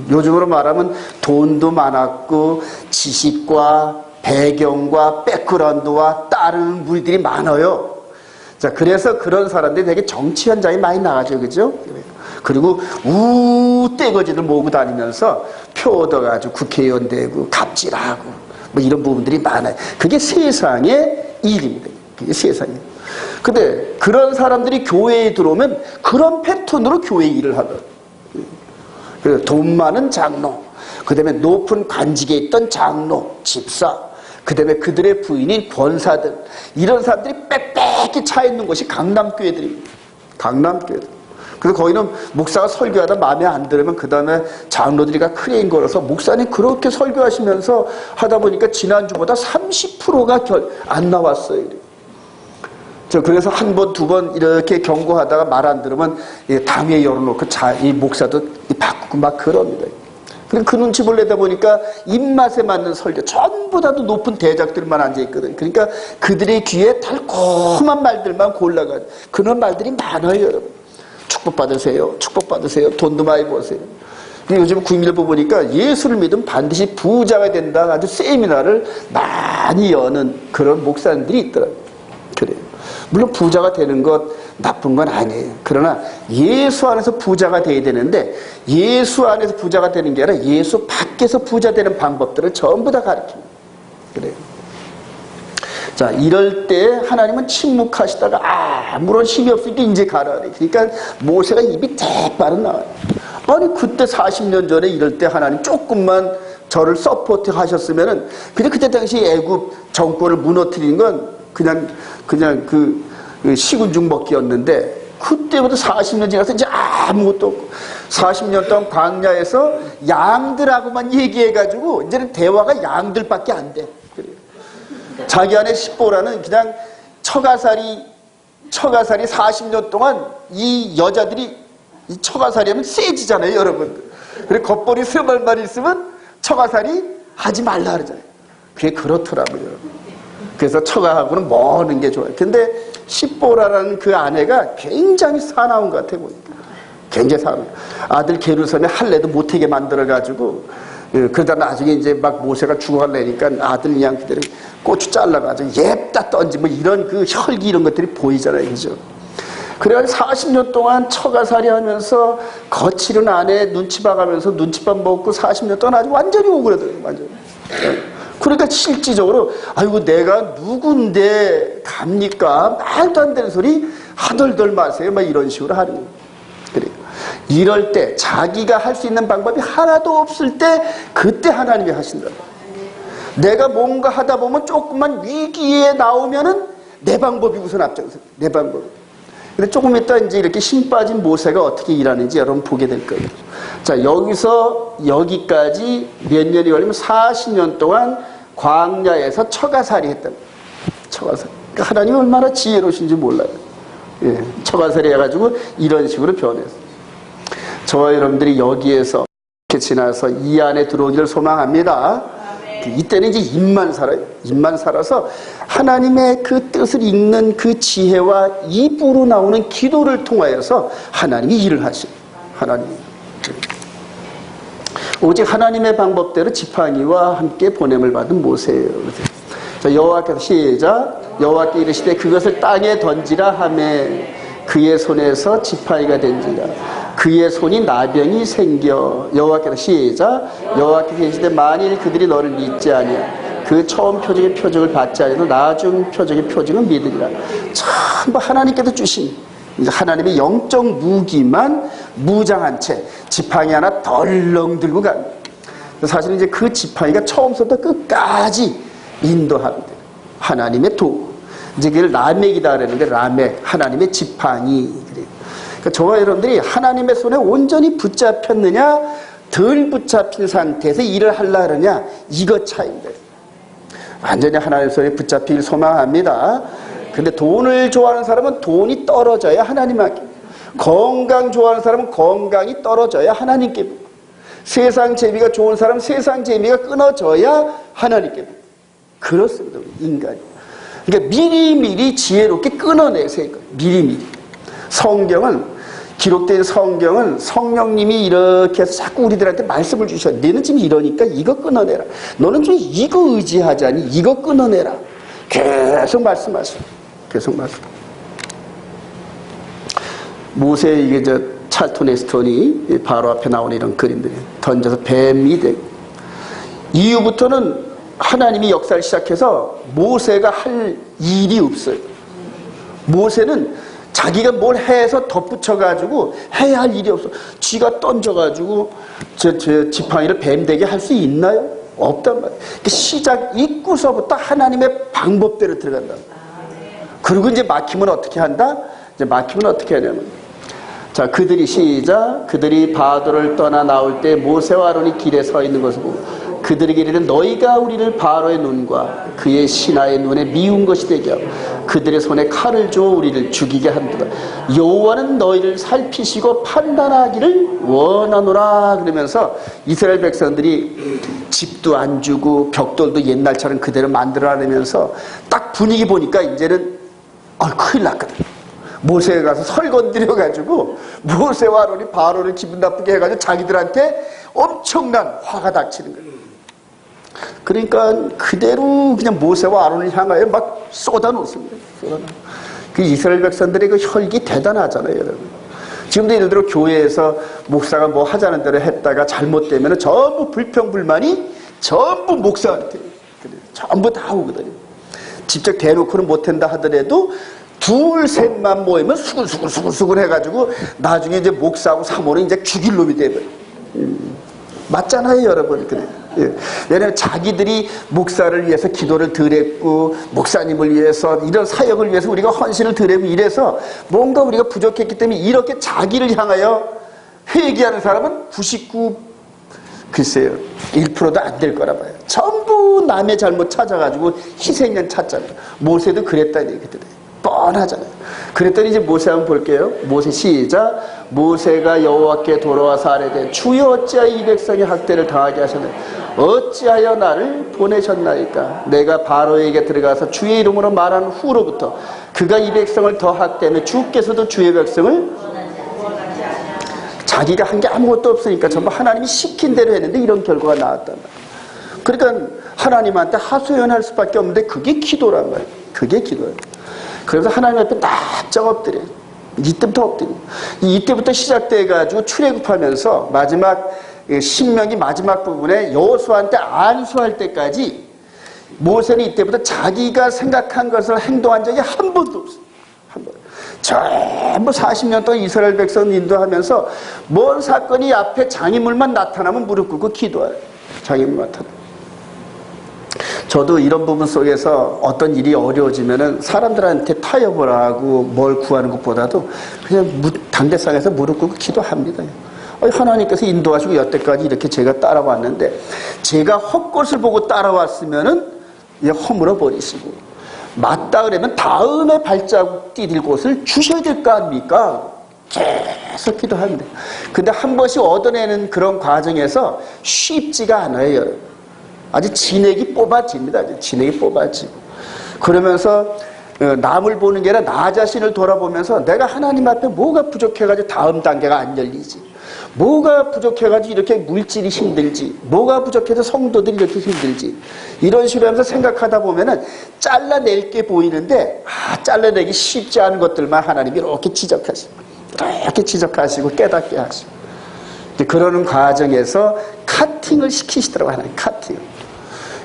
요즘으로 말하면 돈도 많았고 지식과 배경과 백그라운드와 따르는 물들이 많아요. 자, 그래서 그런 사람들이 되게 정치 현장에 많이 나가죠. 그죠? 그리고 떼거지들 모으고 다니면서 표 얻어가지고 국회의원 되고 갑질하고 뭐 이런 부분들이 많아요. 그게 세상의 일입니다. 그게 세상이에요. 근데 그런 사람들이 교회에 들어오면 그런 패턴으로 교회 일을 하더라고요. 그래서 돈 많은 장로, 그 다음에 높은 관직에 있던 장로, 집사, 그 다음에 그들의 부인인 권사들, 이런 사람들이 빽빽히 차 있는 곳이 강남교회들입니다. 강남교회들. 그래서 거기는 목사가 설교하다 마음에 안 들으면 그 다음에 장로들이가 크레인 걸어서 목사님 그렇게 설교하시면서 하다 보니까 지난주보다 30%가 안 나왔어요. 그래서 한 번, 두 번 이렇게 경고하다가 말 안 들으면 당회 열어놓고 이 목사도 바꾸고 막 그럽니다. 그 눈치 보려다 보니까 입맛에 맞는 설교, 전보다도 높은 대작들만 앉아있거든요. 그러니까 그들의 귀에 달콤한 말들만 골라가지고 그런 말들이 많아요, 여러분. 축복받으세요. 축복받으세요. 돈도 많이 버세요. 요즘 국민일보 보니까 예수를 믿으면 반드시 부자가 된다. 아주 세미나를 많이 여는 그런 목사님들이 있더라고요. 그래요. 물론 부자가 되는 것 나쁜 건 아니에요. 그러나 예수 안에서 부자가 돼야 되는데 예수 안에서 부자가 되는 게 아니라 예수 밖에서 부자 되는 방법들을 전부 다 가르칩니다. 그래요. 자, 이럴 때 하나님은 침묵하시다가 아무런 힘이 없으니까 이제 가라. 그러니까 모세가 입이 대빠른 나와요. 아니 그때 40년 전에 이럴 때 하나님 조금만 저를 서포트 하셨으면은 근데 그때 당시 애굽 정권을 무너뜨리는 건 그냥 그 시군죽 먹기였는데 그때부터 40년 지나서 이제 아무것도 없고 40년 동안 광야에서 양들하고만 얘기해가지고 이제는 대화가 양들밖에 안 돼. 그래요. 자기 안에 십보라는 그냥 처가살이 40년 동안 이 여자들이 이 처가살이 하면 세지잖아요, 여러분. 그래 겉벌이 스멀만 있으면 처가살이 하지 말라 그러잖아요. 그게 그렇더라고요, 여러분. 그래서 처가하고는 머는 게 좋아요. 근데 십보라라는 그 아내가 굉장히 사나운 것 같아 보니까. 굉장히 사나워. 아들 게르손의 할례도 못하게 만들어가지고 그러다 나중에 이제 막 모세가 죽어가려니까 아들 그냥 그대로 고추 잘라가지고 옙다 던지고 뭐 이런 그 혈기 이런 것들이 보이잖아요. 그죠? 그래가지고 40년 동안 처가살이 하면서 거칠은 아내 눈치 봐가면서 눈치밥 먹고 40년 동안 아주 완전히 오그라들어요. 완전히. 그러니까 실질적으로 아이고 내가 누군데 갑니까? 말도 안 되는 소리 하덜덜 마세요. 막 이런 식으로 하는 거예요. 그래요. 이럴 때 자기가 할 수 있는 방법이 하나도 없을 때 그때 하나님이 하신다. 내가 뭔가 하다 보면 조금만 위기에 나오면은 내 방법이 우선 앞장서. 내 방법. 근데 조금 있다 이제 이렇게 힘 빠진 모세가 어떻게 일하는지 여러분 보게 될 거예요. 자, 여기서 여기까지 몇 년이 걸리면 40년 동안 광야에서 처가살이 했다. 처가살. 그러니까 하나님이 얼마나 지혜로우신지 몰라요. 예, 처가살이 해가지고 이런 식으로 변했어요. 저와 여러분들이 여기에서 이렇게 지나서 이 안에 들어오기를 소망합니다. 이때는 이제 입만 살아요. 입만 살아서 하나님의 그 뜻을 읽는 그 지혜와 입으로 나오는 기도를 통하여서 하나님이 일을 하셔요. 하나님이. 오직 하나님의 방법대로 지팡이와 함께 보냄을 받은 모세예요. 자, 여호와께서 시작. 여호와께 이르시되 그것을 땅에 던지라 하매 그의 손에서 지팡이가 된지라. 그의 손이 나병이 생겨. 여호와께서 시작. 여호와께서 이르시되 만일 그들이 너를 믿지 아니하 그 처음 표적의 표적을 받지 아니하도 나중 표적의 표적은 믿으리라. 전부 하나님께서 주신 하나님의 영적 무기만 무장한 채 지팡이 하나 덜렁 들고 갑니다. 사실은 이제 그 지팡이가 처음부터 끝까지 인도합니다. 하나님의 도구. 이제 그걸 라멕이다 그랬는데 라멕, 하나님의 지팡이. 그러니까 저와 여러분들이 하나님의 손에 온전히 붙잡혔느냐 덜 붙잡힌 상태에서 일을 하려 그러냐 이것 차이입니다. 완전히 하나님 손에 붙잡히길 소망합니다. 근데 돈을 좋아하는 사람은 돈이 떨어져야 하나님께, 건강 좋아하는 사람은 건강이 떨어져야 하나님께, 세상 재미가 좋은 사람은 세상 재미가 끊어져야 하나님께. 그렇습니다, 우리 인간이. 그러니까 미리미리 지혜롭게 끊어내세요. 미리미리. 기록된 성경은 성령님이 이렇게 해서 자꾸 우리들한테 말씀을 주셔. 너는 지금 이러니까 이거 끊어내라. 너는 좀 이거 의지하자니 이거 끊어내라. 계속 말씀하시고. 계속 말씀. 모세 이게 찰톤 헤스턴이 바로 앞에 나오는 이런 그림들이 던져서 뱀이 되고, 이후부터는 하나님이 역사를 시작해서 모세가 할 일이 없어요. 모세는 자기가 뭘 해서 덧붙여가지고 해야 할 일이 없어. 쥐가 던져가지고 지팡이를 뱀 되게 할 수 있나요? 없단 말이에요. 시작 입구서부터 하나님의 방법대로 들어간다. 그리고 이제 막히면 어떻게 한다? 이제 막히면 어떻게 하냐면, 자, 그들이 바도를 떠나 나올 때 모세와 아론이 길에 서 있는 것을 보고 그들에게 이르는 너희가 우리를 바로의 눈과 그의 신하의 눈에 미운 것이 되게 하고 그들의 손에 칼을 줘 우리를 죽이게 한다. 여호와는 너희를 살피시고 판단하기를 원하노라. 그러면서 이스라엘 백성들이 집도 안 주고 벽돌도 옛날처럼 그대로 만들어내면서 딱 분위기 보니까 이제는 큰일 났거든. 모세가 가서 설 건드려가지고 모세와 아론이 바로를 기분 나쁘게 해가지고 자기들한테 엄청난 화가 닥치는 거예요. 그러니까 그대로 그냥 모세와 아론을 향하여 막 쏟아놓습니다. 그 이스라엘 백성들의 그 혈기 대단하잖아요, 여러분. 지금도 예를 들어 교회에서 목사가 뭐 하자는 대로 했다가 잘못되면 전부 불평불만이 전부 목사한테 전부 다 오거든요. 직접 대놓고는 못한다 하더라도 둘 셋만 모이면 수근수근 해가지고 나중에 이제 목사하고 사모는 이제 죽일 놈이 돼버려. 맞잖아요, 여러분. 그래. 예. 왜냐하면 자기들이 목사를 위해서 기도를 드렸고 목사님을 위해서 이런 사역을 위해서 우리가 헌신을 드리고 이래서 뭔가 우리가 부족했기 때문에 이렇게 자기를 향하여 회개하는 사람은 글쎄요 1%도 안 될 거라 봐요. 전부 남의 잘못 찾아가지고 희생양 찾잖아요. 모세도 그랬다는 얘기거든요. 뻔하잖아요. 그랬더니 이제 모세 한번 볼게요. 모세 시작. 모세가 여호와께 돌아와서 아뢰되 주여 어찌하여 이 백성의 학대를 당하게 하셨나요? 어찌하여 나를 보내셨나이까? 내가 바로에게 들어가서 주의 이름으로 말한 후로부터 그가 이 백성을 더 학대하며 주께서도 주의 백성을 자기가 한 게 아무것도 없으니까 전부 하나님이 시킨 대로 했는데 이런 결과가 나왔단 말이에요. 그러니까 하나님한테 하소연할 수밖에 없는데 그게 기도란 말이에요. 그게 기도예요. 그래서 하나님 앞에 납작 엎드려요. 이때부터 엎드려요. 이때부터 시작돼가지고 출애굽하면서 마지막 신명기 마지막 부분에 여호수아한테 안수할 때까지 모세는 이때부터 자기가 생각한 것을 행동한 적이 한 번도 없어요. 한 번. 전부 40년 동안 이스라엘 백성을 인도하면서 뭔 사건이 앞에 장애물만 나타나면 무릎 꿇고 기도해요. 장애물 나타나요. 저도 이런 부분 속에서 어떤 일이 어려워지면은 사람들한테 타협을 하고 뭘 구하는 것보다도 그냥 당대상에서 무릎 꿇고 기도합니다. 하나님께서 인도하시고 여태까지 이렇게 제가 따라왔는데 제가 헛것을 보고 따라왔으면은 허물어 버리시고 맞다 그러면 다음에 발자국 디딜 곳을 주셔야 될 거 아닙니까? 계속 기도합니다. 근데 한 번씩 얻어내는 그런 과정에서 쉽지가 않아요. 아주 진액이 뽑아집니다. 진액이 뽑아지고. 그러면서 남을 보는 게 아니라 나 자신을 돌아보면서 내가 하나님 앞에 뭐가 부족해가지고 다음 단계가 안 열리지. 뭐가 부족해가지고 이렇게 물질이 힘들지. 뭐가 부족해서 성도들이 이렇게 힘들지. 이런 식으로 하면서 생각하다 보면은 잘라낼 게 보이는데 잘라내기 쉽지 않은 것들만 하나님이 이렇게 지적하시고 깨닫게 하시고. 그러는 과정에서 카팅을 시키시더라고요. 하나님 카팅.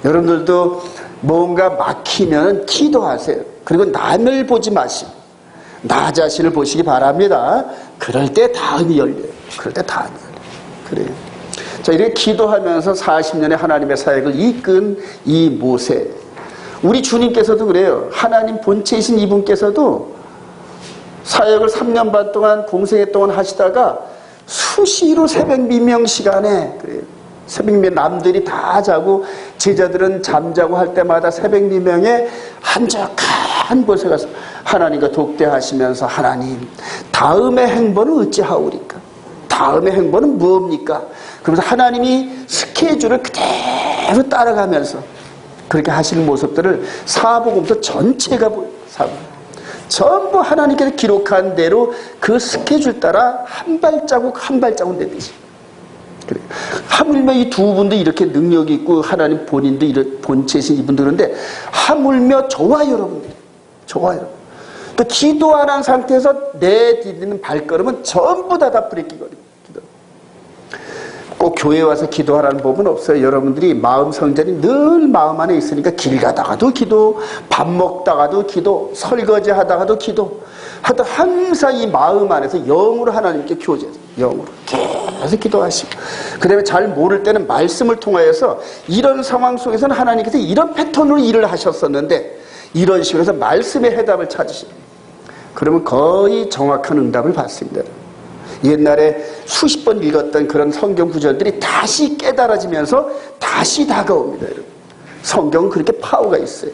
여러분들도 뭔가 막히면 기도하세요. 그리고 남을 보지 마시고 나 자신을 보시기 바랍니다. 그럴 때 다음이 열려요. 그럴 때 다음이 열려요. 그래요. 자, 이렇게 기도하면서 40년의 하나님의 사역을 이끈 이 모세. 우리 주님께서도 그래요. 하나님 본체이신 이분께서도 사역을 3년 반 동안 공생애 동안 하시다가 수시로 새벽 미명 시간에 그래요. 새벽미명 남들이 다 자고 제자들은 잠자고 할 때마다 새벽미명에 한적한 곳에 가서 하나님과 독대하시면서 하나님 다음의 행보는 어찌하오리까? 다음의 행보는 무엇입니까? 그러면서 하나님이 스케줄을 그대로 따라가면서 그렇게 하시는 모습들을 사복음서 전체가 보여요. 전부 하나님께서 기록한 대로 그 스케줄 따라 한 발자국 한 발자국 내듯이. 그래. 하물며 이 두 분도 이렇게 능력이 있고 하나님 본인도 이런 본체이신 이분들 그런데 하물며 저와 여러분들, 저와 여러분. 또 기도 안 한 상태에서 내디디는 발걸음은 전부 다 브레이크거든요. 꼭 교회 와서 기도하라는 법은 없어요. 여러분들이 마음 성전이 늘 마음 안에 있으니까 길 가다가도 기도, 밥 먹다가도 기도, 설거지 하다가도 기도. 하여튼 항상 이 마음 안에서 영으로 하나님께 교제해서 영으로 계속 기도하시고 그 다음에 잘 모를 때는 말씀을 통하여서 이런 상황 속에서는 하나님께서 이런 패턴으로 일을 하셨었는데 이런 식으로 해서 말씀의 해답을 찾으시고 그러면 거의 정확한 응답을 받습니다. 옛날에 수십 번 읽었던 그런 성경 구절들이 다시 깨달아지면서 다시 다가옵니다. 여러분. 성경은 그렇게 파워가 있어요.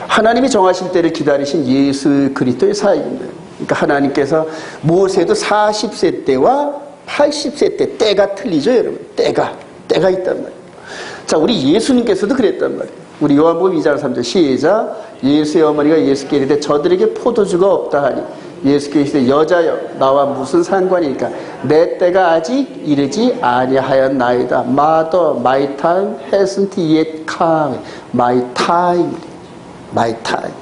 하나님이 정하신 때를 기다리신 예수 그리스도의 사역입니다. 그러니까 하나님께서 모세도 40세 때와 80세 때 때가 틀리죠, 여러분. 때가 있단 말이에요. 자, 우리 예수님께서도 그랬단 말이에요. 우리 요한복음 2장 3절 시작. 예수의 어머니가 예수께 이르되 저들에게 포도주가 없다 하니 예수께서 이르시되 여자여 나와 무슨 상관이니까 내 때가 아직 이르지 아니하였나이다. Mother, my time hasn't yet come. My time.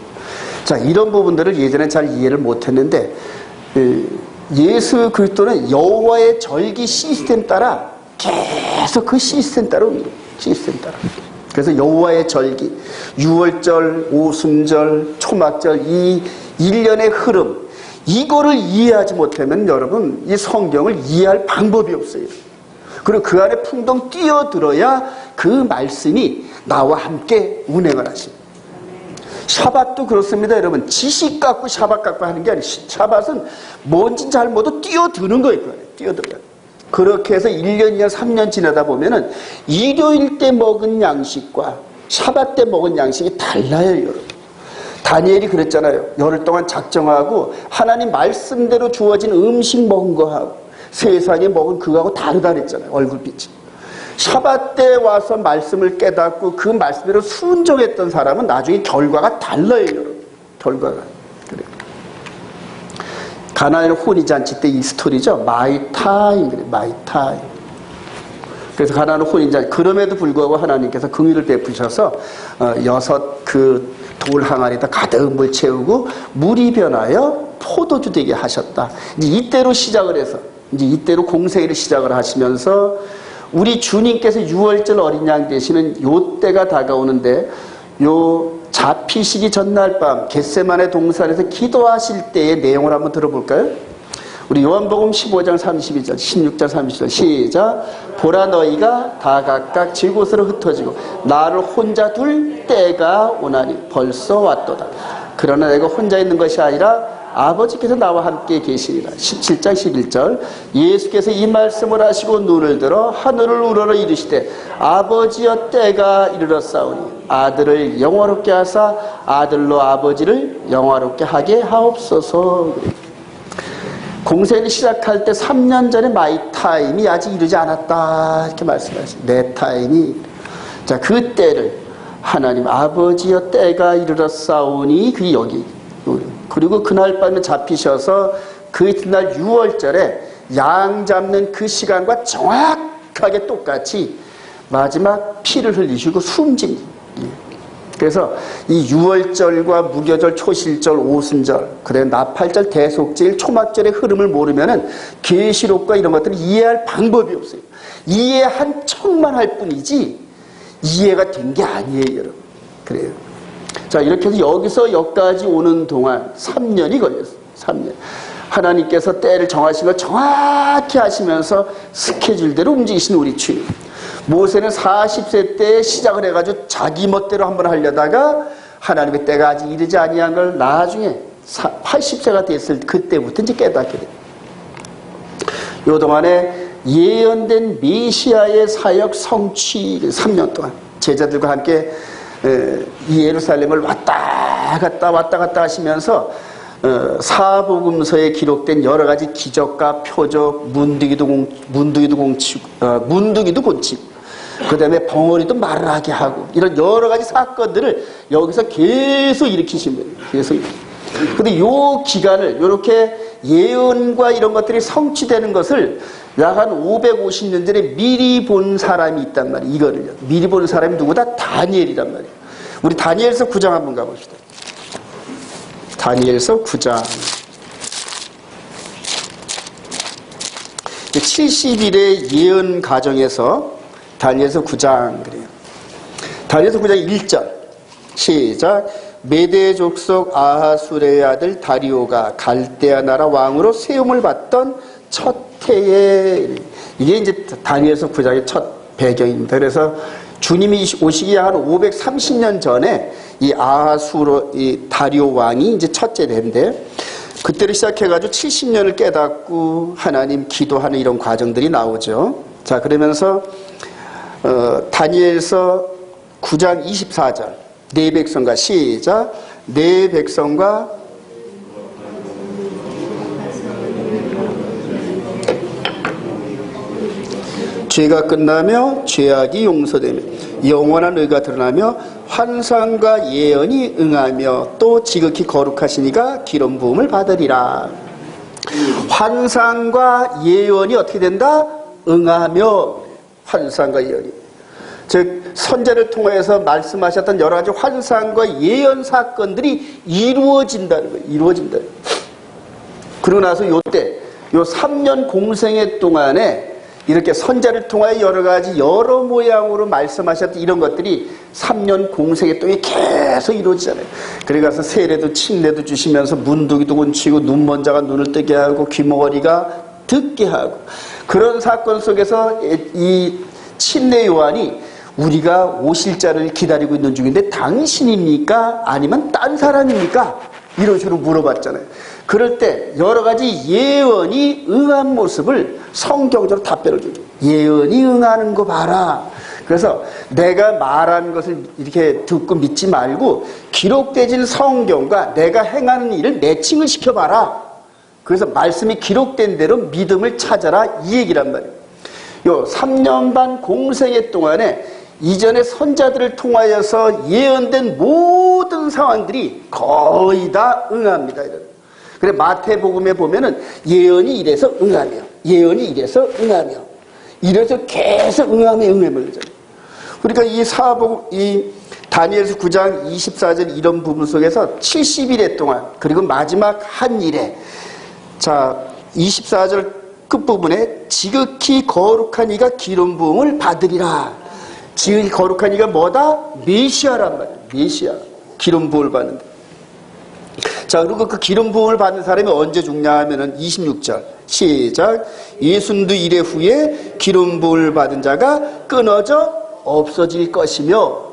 자, 이런 부분들을 예전에 잘 이해를 못했는데 예수 그리스도는 여호와의 절기 시스템 따라 계속 그 시스템 따라 움직여요. 시스템 따라. 그래서 여호와의 절기, 유월절, 오순절, 초막절 이 1년의 흐름 이거를 이해하지 못하면 여러분 이 성경을 이해할 방법이 없어요. 그리고 그 안에 풍덩 뛰어들어야 그 말씀이 나와 함께 운행을 하십니다. 샤밧도 그렇습니다. 여러분 지식 갖고 샤밧 갖고 하는 게 아니에요. 샤밧은 뭔지 잘 모르도 뛰어드는 거예요. 뛰어들어요. 그렇게 해서 1년, 2년, 3년 지나다 보면은 일요일 때 먹은 양식과 샤밧 때 먹은 양식이 달라요, 여러분. 다니엘이 그랬잖아요. 열흘 동안 작정하고 하나님 말씀대로 주어진 음식 먹은 거하고 세상에 먹은 그거하고 다르다 그랬잖아요. 얼굴빛이. 샤밧 때 와서 말씀을 깨닫고 그 말씀대로 순종했던 사람은 나중에 결과가 달라요, 여러분. 결과가. 그래요. 가나안 혼인잔치 때 이 스토리죠. My time. 그래, my time. 그래서 가나안 혼인잔치. 그럼에도 불구하고 하나님께서 긍휼을 베푸셔서 6 그 돌 항아리에다 가득 물 채우고 물이 변하여 포도주 되게 하셨다. 이제 이때로 시작을 해서 이제 이때로 공생애를 시작을 하시면서 우리 주님께서 6월절 어린 양 되시는 요 때가 다가오는데 요 잡히시기 전날 밤 겟세마네 동산에서 기도하실 때의 내용을 한번 들어볼까요? 우리 요한복음 15장 32절 16절 30절 시작. 보라 너희가 다 각각 제 곳으로 흩어지고 나를 혼자 둘 때가 오나니 벌써 왔도다. 그러나 내가 혼자 있는 것이 아니라 아버지께서 나와 함께 계시리라. 17장 11절 예수께서 이 말씀을 하시고 눈을 들어 하늘을 우러러 이르시되 아버지여 때가 이르렀사오니 아들을 영화롭게 하사 아들로 아버지를 영화롭게 하게 하옵소서. 공생을 시작할 때 3년 전에 마이 타임이 아직 이르지 않았다 이렇게 말씀하시죠. 내 타임이. 자, 그 때를 하나님 아버지여 때가 이르렀사오니 그게 여기. 그리고 그날 밤에 잡히셔서 그 이튿날 6월절에 양 잡는 그 시간과 정확하게 똑같이 마지막 피를 흘리시고 숨집니다. 그래서 이 6월절과 무교절, 초실절, 오순절, 그다음에 나팔절, 대속절, 초막절의 흐름을 모르면은 계시록과 이런 것들을 이해할 방법이 없어요. 이해 한 척만 할 뿐이지 이해가 된 게 아니에요, 여러분. 그래요. 자, 이렇게 해서 여기서 여기까지 오는 동안 3년이 걸렸어요. 3년. 하나님께서 때를 정하신 걸 정확히 하시면서 스케줄대로 움직이신 우리 주님. 모세는 40세 때 시작을 해가지고 자기 멋대로 한번 하려다가 하나님의 때가 아직 이르지 아니한 걸 나중에 80세가 됐을 그때부터 이제 깨닫게 돼요. 요 동안에 예언된 메시아의 사역 성취 3년 동안 제자들과 함께 이 예루살렘을 왔다 갔다 하시면서 사복음서에 기록된 여러 가지 기적과 표적, 문둥이도 고치고, 그 다음에 벙어리도 말을 하게 하고, 이런 여러 가지 사건들을 여기서 계속 일으키신 거예요. 계속. 근데 요 기간을, 요렇게 예언과 이런 것들이 성취되는 것을 약 한 550년 전에 미리 본 사람이 있단 말이에요. 이거를요. 미리 본 사람이 누구다? 다니엘이란 말이에요. 우리 다니엘서 9장 한번 가봅시다. 다니엘서 9장. 70일의 예언 과정에서 다니엘서 9장 그래요. 다니엘서 9장 1절 시작. 메대 족속 아하수레의 아들 다리오가 갈대아 나라 왕으로 세움을 받던 첫 해에, 이게 이제 다니엘서 9장의 첫 배경입니다. 그래서 주님이 오시기 한 530년 전에 이 아하수로 이 다리오 왕이 이제 첫째 대인데, 그때를 시작해가지고 70년을 깨닫고 하나님 기도하는 이런 과정들이 나오죠. 자, 그러면서 다니엘서 9장 24절 내 백성과 시작. 내 백성과 죄가 끝나며 죄악이 용서되며 영원한 의가 드러나며 환상과 예언이 응하며 또 지극히 거룩하시니가 기름 부음을 받으리라. 환상과 예언이 어떻게 된다? 응하며 환상과 예언이. 즉 선제를 통해서 말씀하셨던 여러 가지 환상과 예언 사건들이 이루어진다는 거예요. 이루어진다. 그러고 나서 요때 요 3년 공생애 동안에 이렇게 선자를 통하여 여러 가지 여러 모양으로 말씀하셨던 이런 것들이 3년 공생애 동안에 계속 이루어지잖아요. 그래 가서 세례도 침례도 주시면서 문둥이도 고치고 눈먼 자가 눈을 뜨게 하고 귀머거리가 듣게 하고, 그런 사건 속에서 이 침례 요한이 우리가 오실 자를 기다리고 있는 중인데 당신입니까? 아니면 딴 사람입니까? 이런 식으로 물어봤잖아요. 그럴 때 여러 가지 예언이 응한 모습을 성경적으로 답변을 주죠. 예언이 응하는 거 봐라. 그래서 내가 말하는 것을 이렇게 듣고 믿지 말고 기록되진 성경과 내가 행하는 일을 매칭을 시켜봐라. 그래서 말씀이 기록된 대로 믿음을 찾아라, 이 얘기란 말이에요. 요 3년 반 공생애 동안에 이전의 선자들을 통하여서 예언된 모든 상황들이 거의 다 응합니다. 그래 마태복음에 보면은 예언이 이래서 응하며, 예언이 이래서 응하며, 이래서 계속 응하며 그러잖아요. 그러니까 이 다니엘서 9장 24절 이런 부분 속에서 70일에 동안, 그리고 마지막 한 일에, 자 24절 끝부분에 지극히 거룩한 이가 기름 부음을 받으리라. 지극히 거룩한 이가 뭐다? 메시아란 말이에요. 메시아. 기름 부음을 받는다. 자, 그리고 그 기름 부음을 받는 사람이 언제 죽냐 하면은 26절 시작. 예순두 이래 후에 기름 부음을 받은 자가 끊어져 없어질 것이며,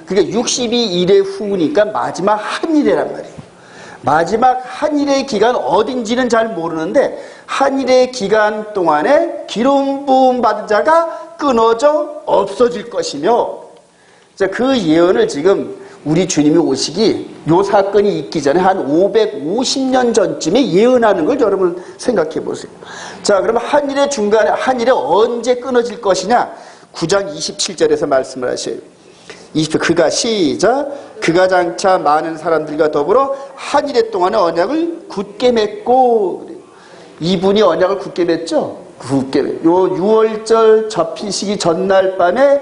그러니까 62일의 후니까 마지막 한일이란 말이에요. 마지막 한일의 기간 어딘지는 잘 모르는데 한일의 기간 동안에 기름 부음 받은 자가 끊어져 없어질 것이며, 자, 그 예언을 지금 우리 주님이 오시기, 요 사건이 있기 전에 한 550년 전쯤에 예언하는 걸 여러분 생각해 보세요. 자, 그러면 한일의 중간에, 한일이 언제 끊어질 것이냐? 9장 27절에서 말씀을 하셔요. 20절, 그가 시작. 그가 장차 많은 사람들과 더불어 한일의 동안에 언약을 굳게 맺고, 이분이 언약을 굳게 맺죠? 굳게 맺. 요 6월절 접히시기 전날 밤에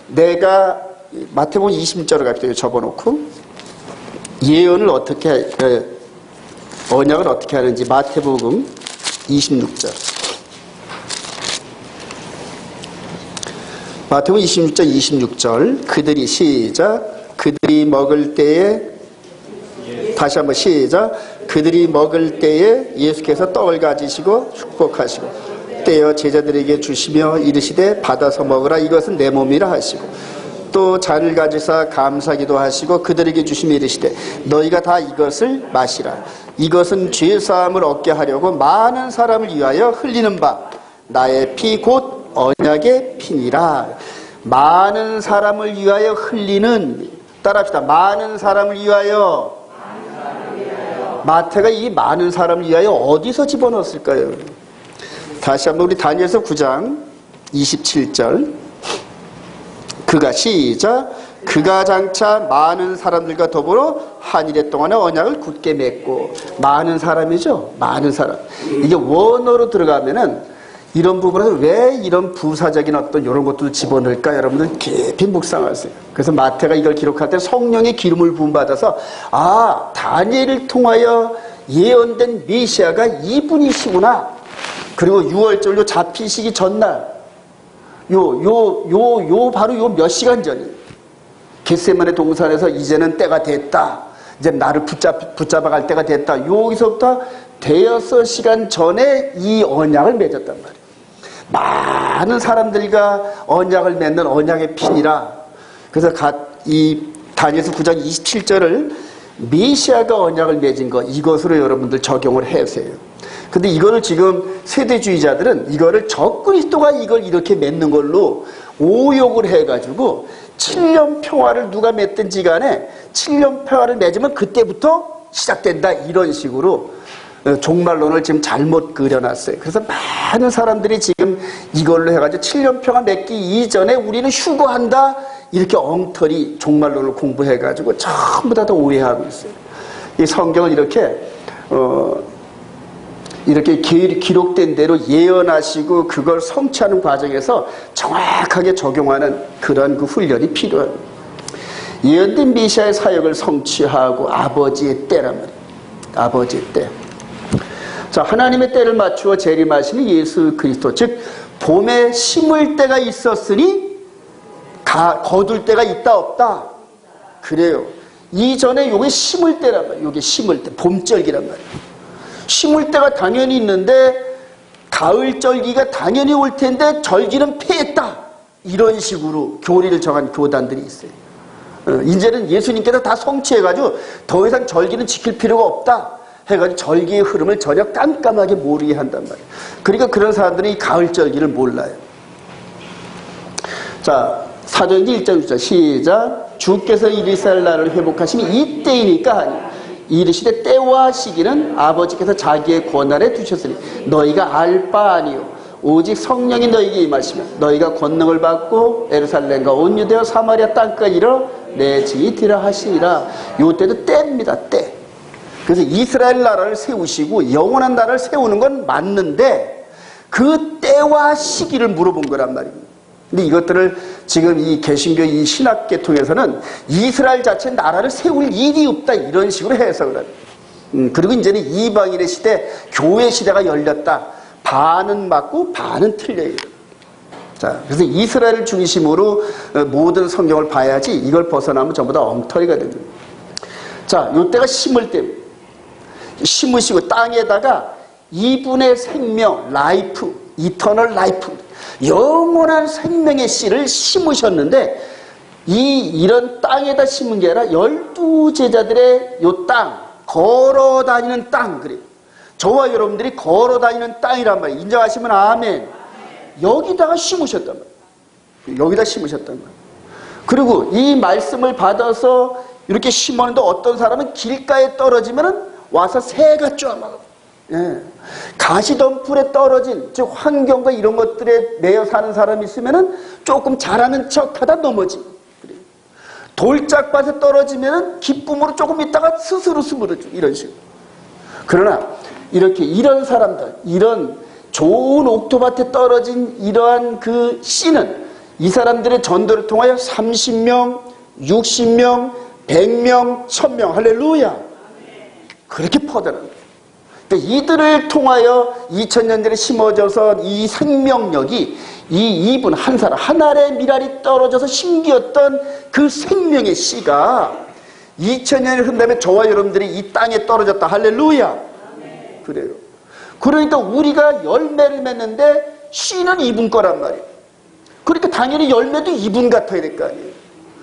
내가, 마태복음 20절을 갑자기 접어놓고 예언을 어떻게, 언약을 어떻게 하는지 마태복음 26절. 마태복음 26절 그들이 시작. 그들이 먹을 때에, 다시 한번 시작. 그들이 먹을 때에 예수께서 떡을 가지시고 축복하시고 떼어 제자들에게 주시며 이르시되 받아서 먹으라, 이것은 내 몸이라 하시고, 또 잔을 가지사 감사기도 하시고 그들에게 주시며 이르시되 너희가 다 이것을 마시라, 이것은 죄사함을 얻게 하려고 많은 사람을 위하여 흘리는 바 나의 피 곧 언약의 피니라. 많은 사람을 위하여 흘리는, 따라합시다. 많은 사람을 위하여. 마태가 이 많은 사람을 위하여 어디서 집어넣었을까요? 다시 한번 우리 다니엘서 9장 27절. 그가 장차 많은 사람들과 더불어 한일의 동안의 언약을 굳게 맺고. 많은 사람이죠. 많은 사람. 이게 원어로 들어가면은 이런 부분에서 왜 이런 부사적인 어떤 이런 것들을 집어넣을까 여러분들 깊이 묵상하세요. 그래서 마태가 이걸 기록할 때 성령의 기름을 부음받아서 다니엘을 통하여 예언된 메시아가 이분이시구나. 그리고 6월절로 잡히시기 전날 바로 요 몇 시간 전이 겟세마네 동산에서 이제는 때가 됐다. 이제 나를 붙잡아 갈 때가 됐다. 여기서부터 대여섯 시간 전에 이 언약을 맺었단 말이에요. 많은 사람들과 언약을 맺는 언약의 피니라. 그래서 이 다니엘서 9장 27절을 메시아가 언약을 맺은 것, 이것으로 여러분들 적용을 해세요. 근데 이거를 지금 세대주의자들은 이거를 적그리스도가 이걸 이렇게 맺는 걸로 오욕을 해가지고 7년 평화를 누가 맺든지 간에 7년 평화를 맺으면 그때부터 시작된다, 이런 식으로 종말론을 지금 잘못 그려놨어요. 그래서 많은 사람들이 지금 이걸로 해가지고 7년 평화 맺기 이전에 우리는 휴거한다, 이렇게 엉터리 종말론을 공부해가지고 전부 다 오해하고 있어요. 이 성경을 이렇게 기록된 대로 예언하시고 그걸 성취하는 과정에서 정확하게 적용하는 그런 그 훈련이 필요합니다. 예언된 메시아의 사역을 성취하고 아버지의 때란 말이에요. 아버지의 때. 자, 하나님의 때를 맞추어 재림하시는 예수 그리스도, 즉 봄에 심을 때가 있었으니 거둘 때가 있다 없다? 그래요. 이전에 요게 심을 때란 말이에요. 요게 심을 때, 봄절기란 말이에요. 심을 때가 당연히 있는데 가을절기가 당연히 올 텐데 절기는 폐했다, 이런 식으로 교리를 정한 교단들이 있어요. 이제는 예수님께서 다 성취해가지고 더 이상 절기는 지킬 필요가 없다 해가지고 절기의 흐름을 전혀 깜깜하게 모르게 한단 말이에요. 그러니까 그런 사람들은 이 가을절기를 몰라요. 자, 사도행전 1장 6절 시작. 주께서 이스라엘 나라를 회복하시니 이때이니까 하니 이르시되 때와 시기는 아버지께서 자기의 권한에 두셨으니 너희가 알 바 아니요 오직 성령이 너희에게 임하시면 너희가 권능을 받고 예루살렘과 온 유대와 사마리아 땅까지 이르러 내 증인이 되라 하시니라. 요때도 때입니다. 때. 그래서 이스라엘 나라를 세우시고 영원한 나라를 세우는 건 맞는데 그 때와 시기를 물어본 거란 말입니다. 근데 이것들을 지금 이 개신교 이 신학계 통해서는 이스라엘 자체 나라를 세울 일이 없다, 이런 식으로 해석을 합니다. 그리고 이제는 이방인의 시대, 교회 시대가 열렸다. 반은 맞고 반은 틀려요. 자, 그래서 이스라엘을 중심으로 모든 성경을 봐야지 이걸 벗어나면 전부 다 엉터리가 됩니다. 자, 요때가 심을 때, 심으시고 땅에다가 이분의 생명, 라이프, 이터널 라이프, 영원한 생명의 씨를 심으셨는데 이런 땅에다 심은 게 아니라 12제자들의 요 땅, 걸어다니는 땅, 그래요. 저와 여러분들이 걸어다니는 땅이란 말이에요. 인정하시면 아멘. 여기다가 심으셨단 말이에요. 여기다 심으셨단 말이에요. 그리고 이 말씀을 받아서 이렇게 심었는데 어떤 사람은 길가에 떨어지면은 와서 새가 쪼아먹어. 예. 가시덤불에 떨어진, 즉 환경과 이런 것들에 매여 사는 사람이 있으면은 조금 잘하는 척하다 넘어지고, 그래요. 돌짝밭에 떨어지면은 기쁨으로 조금 있다가 스스로 쓰러지고, 이런 식으로. 그러나 이런 사람들, 이런 좋은 옥토밭에 떨어진 이러한 그 씨는 이 사람들의 전도를 통하여 30명, 60명, 100명, 1000명, 할렐루야, 그렇게 퍼져나갑니다. 이들을 통하여 2000년 전에 심어져서 이 생명력이 이분 한 사람, 한 알의 밀알이 떨어져서 심기었던 그 생명의 씨가 2000년이 흐른 다음에 저와 여러분들이 이 땅에 떨어졌다. 할렐루야. 그래요. 그러니까 우리가 열매를 맺는데 씨는 이분 거란 말이에요. 그러니까 당연히 열매도 이분 같아야 될 거 아니에요.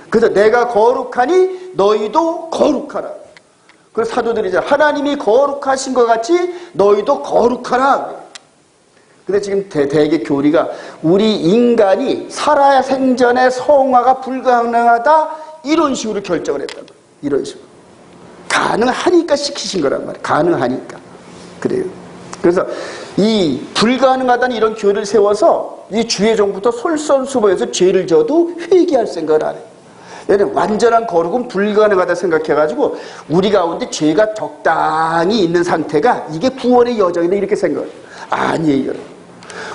그래서 내가 거룩하니 너희도 거룩하라. 그래서 사도들이 이제 하나님이 거룩하신 것 같이 너희도 거룩하라. 근데 지금 대개 교리가 우리 인간이 살아 생전에 성화가 불가능하다 이런 식으로 결정을 했단 말이에요. 이런 식으로. 가능하니까 시키신 거란 말이에요. 가능하니까. 그래요. 그래서 이 불가능하다는 이런 교리를 세워서 이 주의 종부터 솔선수범해서 죄를 져도 회개할 생각을 안 해요. 얘는 완전한 거룩은 불가능하다 생각해가지고 우리 가운데 죄가 적당히 있는 상태가 이게 구원의 여정이다 이렇게 생각해요. 아니에요.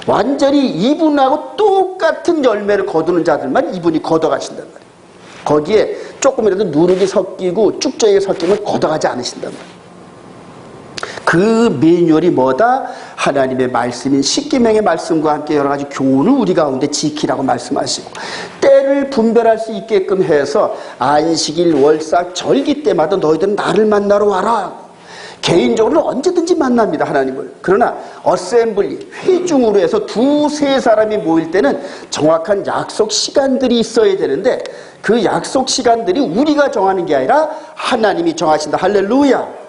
완전히 이분하고 똑같은 열매를 거두는 자들만 이분이 걷어가신단 말이에요. 거기에 조금이라도 누룩이 섞이고 쭉정이 섞이면 걷어가지 않으신단 말이에요. 그 매뉴얼이 뭐다? 하나님의 말씀인 십계명의 말씀과 함께 여러 가지 교훈을 우리 가운데 지키라고 말씀하시고 때를 분별할 수 있게끔 해서 안식일, 월삭, 절기 때마다 너희들은 나를 만나러 와라. 개인적으로는 언제든지 만납니다, 하나님을. 그러나 어셈블리, 회중으로 해서 두세 사람이 모일 때는 정확한 약속 시간들이 있어야 되는데 그 약속 시간들이 우리가 정하는 게 아니라 하나님이 정하신다. 할렐루야.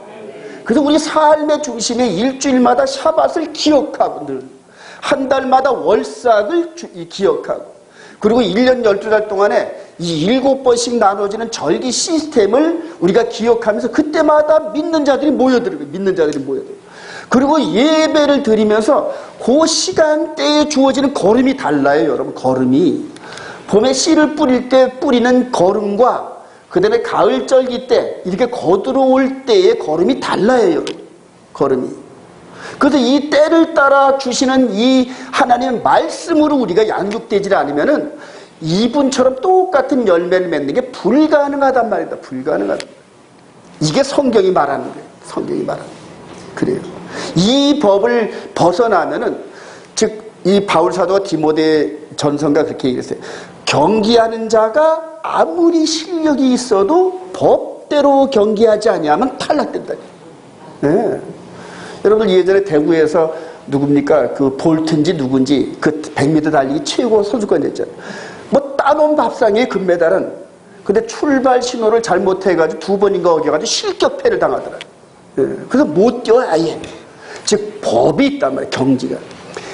그래서 우리 삶의 중심에 일주일마다 샤밧을 기억하고 늘 한 달마다 월삭을 기억하고 그리고 1년 12달 동안에 이 7번씩 나눠지는 절기 시스템을 우리가 기억하면서 그때마다 믿는 자들이 모여들어요. 그리고 예배를 드리면서 그 시간대에 주어지는 걸음이 달라요. 여러분, 걸음이. 봄에 씨를 뿌릴 때 뿌리는 걸음과 그 다음에 가을 절기 때 이렇게 거들어올 때의 걸음이 달라요. 여러분. 걸음이. 그래서 이 때를 따라 주시는 이 하나님의 말씀으로 우리가 양육되지 않으면은 이분처럼 똑같은 열매를 맺는 게 불가능하단 말이다. 불가능하다. 이게 성경이 말하는 거예요. 성경이 말하는 거예요. 그래요. 이 법을 벗어나면은 즉 이 바울 사도가 디모데 전서가 그렇게 얘기했어요. 경기하는 자가 아무리 실력이 있어도 법대로 경기하지 아니하면 탈락된다. 네. 여러분 예전에 대구에서 누굽니까? 그 볼트인지 누군지 그 100m 달리기 최고 선수권 됐잖아요. 뭐 따놓은 밥상에 금메달은 근데 출발 신호를 잘못해가지고 2번인가 어겨가지고 실격패를 당하더라고요. 네. 그래서 못 뛰어요 아예. 즉 법이 있단 말이에요. 경지가.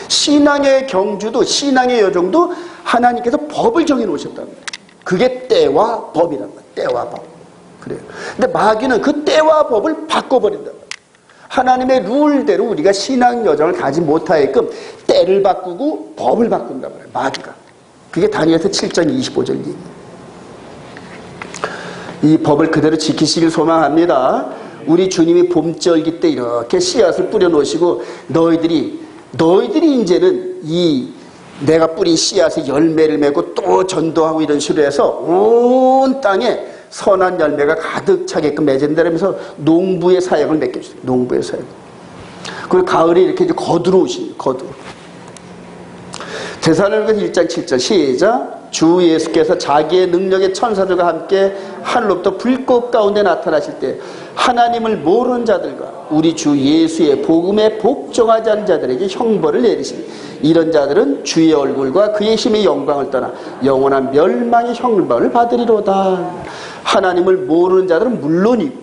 신앙의 경주도 신앙의 여정도 하나님께서 법을 정해놓으셨단 말이에요. 그게 때와 법이란 말이에요. 때와 법. 그래요. 근데 마귀는 그 때와 법을 바꿔버린단 말이에요. 하나님의 룰대로 우리가 신앙 여정을 가지 못하게끔 때를 바꾸고 법을 바꾼단 말이에요. 마귀가. 그게 다니엘서 7장 25절 얘기. 이 법을 그대로 지키시길 소망합니다. 우리 주님이 봄절기 때 이렇게 씨앗을 뿌려놓으시고 너희들이 이제는 이 내가 뿌린 씨앗의 열매를 맺고 또 전도하고 이런 식으로 해서 온 땅에 선한 열매가 가득 차게끔 맺은다면서 농부의 사역을 맡겨주세요. 농부의 사역. 그리고 가을에 이렇게 이제 거두러오십니다. 거두러. 데살로니가서 1장 7절 시작. 주 예수께서 자기의 능력의 천사들과 함께 하늘로부터 불꽃 가운데 나타나실 때 하나님을 모르는 자들과 우리 주 예수의 복음에 복종하지 않은 자들에게 형벌을 내리시니 이런 자들은 주의 얼굴과 그의 힘의 영광을 떠나 영원한 멸망의 형벌을 받으리로다. 하나님을 모르는 자들은 물론이고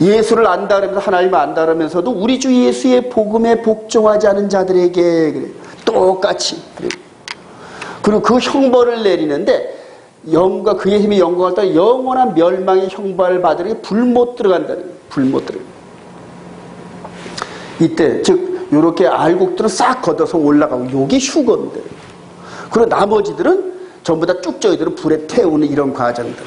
예수를 안다 그러면서 하나님을 안다 그러면서도 우리 주 예수의 복음에 복종하지 않은 자들에게 그래. 똑같이 그래. 그리고 그 형벌을 내리는데 영과 그의 힘이 영광을 따라 영원한 멸망의 형벌을 받으려고 불 못 들어간다는 거예요. 불 못 들어가. 이때 즉 요렇게 알곡들은 싹 걷어서 올라가고 요게 휴거인데 그리고 나머지들은 전부 다 쭉저기들은 불에 태우는 이런 과정들.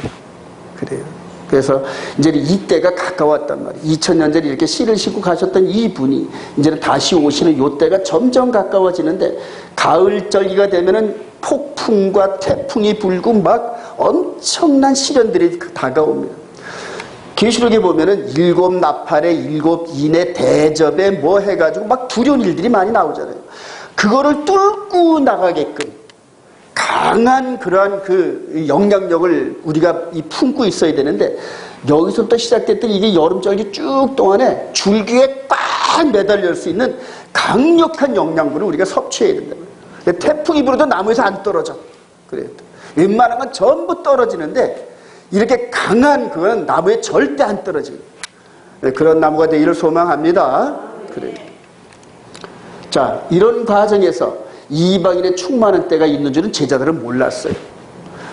그래요. 그래서 이제 이때가 가까웠단 말이에요. 2000년 전에 이렇게 씨를 싣고 가셨던 이분이 이제는 다시 오시는 요 때가 점점 가까워지는데 가을절기가 되면은 폭풍과 태풍이 불고 막 엄청난 시련들이 다가옵니다. 계시록에 보면은 7 나팔에 7 인의 대접에 뭐 해가지고 막 두려운 일들이 많이 나오잖아요. 그거를 뚫고 나가게끔 강한 그러한 그 영향력을 우리가 품고 있어야 되는데 여기서부터 시작됐던 이게 여름절기 쭉 동안에 줄기에 꽉 매달릴 수 있는 강력한 영양분을 우리가 섭취해야 된다. 태풍이 불어도 나무에서 안 떨어져. 그래요. 웬만한 건 전부 떨어지는데 이렇게 강한 그건 나무에 절대 안 떨어지고 그런 나무가 되기를 소망합니다. 그래요. 자, 이런 과정에서 이방인의 충만한 때가 있는 줄은 제자들은 몰랐어요.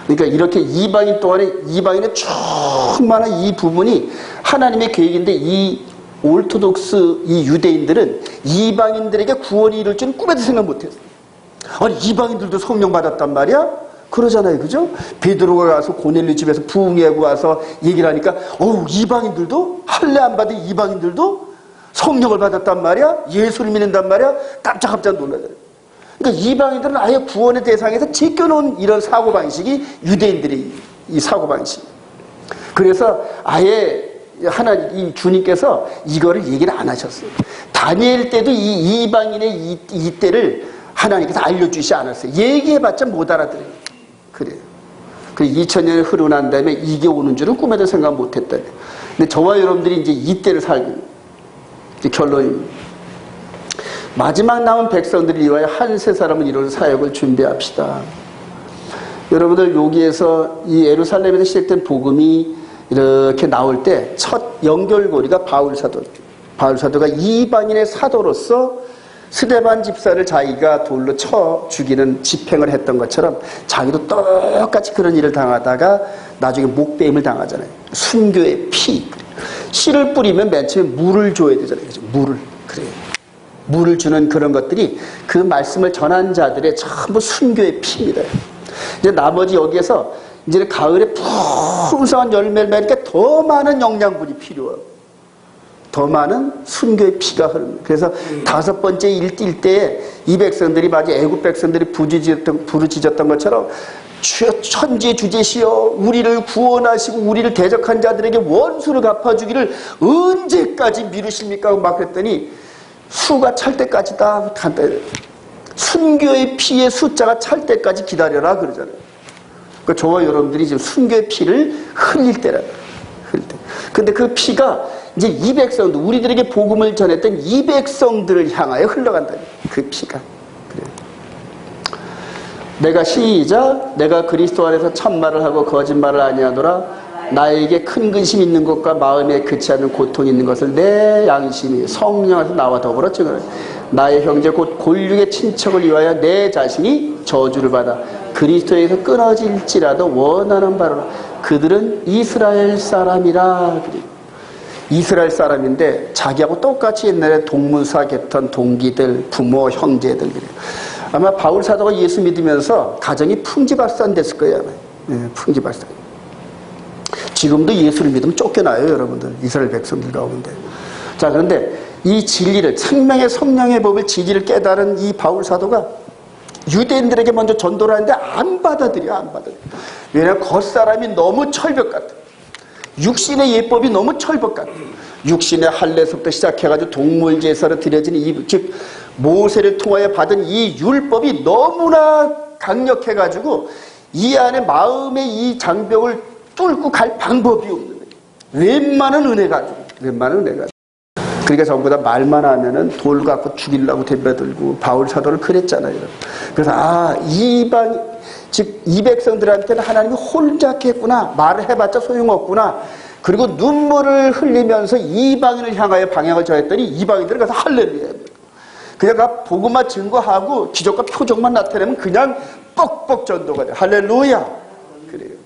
그러니까 이렇게 이방인 동안에 이방인의 충만한 이 부분이 하나님의 계획인데 이 오르토독스 이 유대인들은 이방인들에게 구원이 이룰 줄은 꿈에도 생각 못했어요. 아니 이방인들도 성령 받았단 말이야? 그러잖아요, 그죠? 베드로가 가서 고넬료 집에서 부흥회하고 와서 얘기를 하니까 이방인들도 할례 안 받은 이방인들도 성령을 받았단 말이야? 예수를 믿는단 말이야? 깜짝깜짝 놀라잖아요. 그러니까 이방인들은 아예 구원의 대상에서 제껴놓은 이런 사고방식이 유대인들의 이 사고방식. 그래서 아예 하나님, 이 주님께서 이거를 얘기를 안 하셨어요. 다니엘 때도 이 이방인의 이 때를 하나님께서 알려주시지 않았어요. 얘기해봤자 못 알아들어요. 그래요. 그 2000년이 흐르고 난 다음에 이게 오는 줄은 꿈에도 생각 못 했다. 근데 저와 여러분들이 이제 이 때를 살고 이제 결론입니다. 마지막 남은 백성들을 위하여 한 세 사람은 이런 사역을 준비합시다. 여러분들 여기에서 이 예루살렘에서 시작된 복음이 이렇게 나올 때 첫 연결고리가 바울사도. 바울사도가 이방인의 사도로서 스데반 집사를 자기가 돌로 쳐 죽이는 집행을 했던 것처럼 자기도 똑같이 그런 일을 당하다가 나중에 목배임을 당하잖아요. 순교의 피. 씨를 뿌리면 맨 처음에 물을 줘야 되잖아요. 그죠? 물을. 그래요. 물을 주는 그런 것들이 그 말씀을 전한 자들의 전부 순교의 피입니다. 이제 나머지 여기에서 이제 가을에 풍성한 열매를 맺으니까 더 많은 영양분이 필요하고 더 많은 순교의 피가 흐릅니다. 그래서 다섯 번째 일 때에 이 백성들이 마치 애국 백성들이 부르짖었던 것처럼 주여 천지의 주제시여 우리를 구원하시고 우리를 대적한 자들에게 원수를 갚아주기를 언제까지 미루십니까? 막 그랬더니 수가 찰 때까지다. 순교의 피의 숫자가 찰 때까지 기다려라 그러잖아요. 그러니까 저와 여러분들이 지금 순교의 피를 흘릴 때라. 흘릴 때. 근데 그 피가 이제 이 백성들, 우리들에게 복음을 전했던 이 백성들을 향하여 흘러간다. 그 피가. 그래요. 내가 시작, 내가 그리스도 안에서 참말을 하고 거짓말을 아니하노라. 나에게 큰 근심 있는 것과 마음에 그치 않는 고통이 있는 것을 내 양심이 성령에서 나와 더불어 증언해. 나의 형제 곧 골육의 친척을 위하여 내 자신이 저주를 받아 그리스도에서 끊어질지라도 원하는 바로라. 그들은 이스라엘 사람이라. 이스라엘 사람인데 자기하고 똑같이 옛날에 동문서 겠던 동기들, 부모, 형제들 그래요. 아마 바울 사도가 예수 믿으면서 가정이 풍지박산 됐을 거예요. 네, 풍지박산. 지금도 예수를 믿으면 쫓겨나요, 여러분들. 이스라엘 백성들 가운데. 자, 그런데 이 진리를, 생명의 성령의 법을 진리를 깨달은 이 바울 사도가 유대인들에게 먼저 전도를 하는데 안 받아들여. 왜냐하면 겉사람이 너무 철벽 같아. 육신의 예법이 너무 철벽 같아. 육신의 할례서부터 시작해가지고 동물 제사로 드려지는 즉 모세를 통하여 받은 이 율법이 너무나 강력해가지고 이 안에 마음의 이 장벽을 뚫고 갈 방법이 없는 거예요. 웬만한 은혜 가지고. 그러니까 전부 다 말만 하면은 돌 갖고 죽이려고 덤벼들고 바울 사도를 그랬잖아요. 그래서 이 백성들한테는 하나님이 혼잡게 했구나. 말을 해봤자 소용없구나. 그리고 눈물을 흘리면서 이방인을 향하여 방향을 정했더니 이방인들은 가서 할렐루야. 그냥 복음만 증거하고 기적과 표적만 나타내면 그냥 뻑뻑 전도가 돼. 할렐루야. 그래요.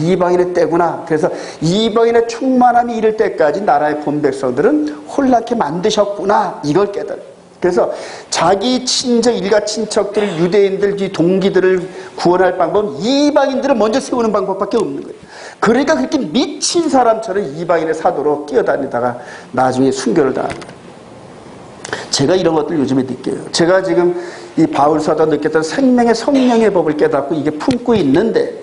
이방인의 때구나. 그래서 이방인의 충만함이 이를 때까지 나라의 본 백성들은 혼란케 만드셨구나. 이걸 깨달아요. 그래서 자기 친척, 일가 친척들, 유대인들, 동기들을 구원할 방법은 이방인들을 먼저 세우는 방법밖에 없는 거예요. 그러니까 그렇게 미친 사람처럼 이방인의 사도로 뛰어다니다가 나중에 순교를 당합니다. 제가 이런 것들 요즘에 느껴요. 제가 지금 이 바울 사도가 느꼈던 생명의 성령의 법을 깨닫고 이게 품고 있는데,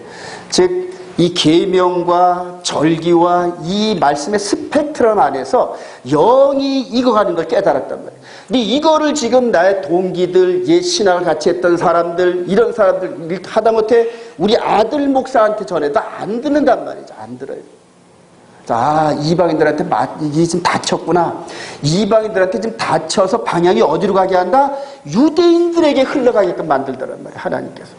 즉 이 계명과 절기와 이 말씀의 스펙트럼 안에서 영이 익어가는 걸 깨달았단 말이에요. 근데 이거를 지금 나의 동기들, 옛 신학을 같이 했던 사람들, 이런 사람들 하다못해 우리 아들 목사한테 전해도 안 듣는단 말이죠. 안 들어요. 이방인들한테 이게 지금 다쳤구나. 이방인들한테 지금 다쳐서 방향이 어디로 가게 한다? 유대인들에게 흘러가게끔 만들더란 말이에요. 하나님께서.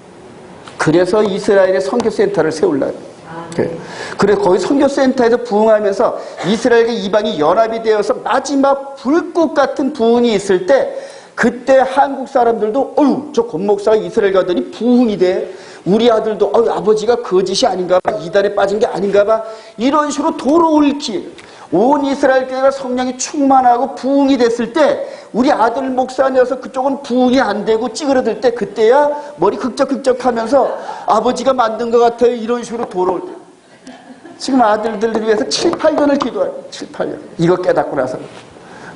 그래서 이스라엘의 선교센터를 세우려고. 그래서 거기 선교센터에서 부흥하면서 이스라엘과 이방이 연합이 되어서 마지막 불꽃 같은 부흥이 있을 때 그때 한국 사람들도 어휴 저 권목사가 이스라엘 가더니 부흥이 돼. 우리 아들도 아버지가 거짓이 아닌가 봐. 이단에 빠진 게 아닌가 봐. 이런 식으로 돌아올 기회. 온 이스라엘 교회가 성령이 충만하고 부흥이 됐을 때 우리 아들 목사녀서 그쪽은 부흥이 안 되고 찌그러들 때 그때야 머리 긁적긁적하면서 아버지가 만든 것 같아요. 이런 식으로 돌아올 때. 지금 아들들을 위해서 7, 8년을 기도해요. 7, 8년. 이거 깨닫고 나서.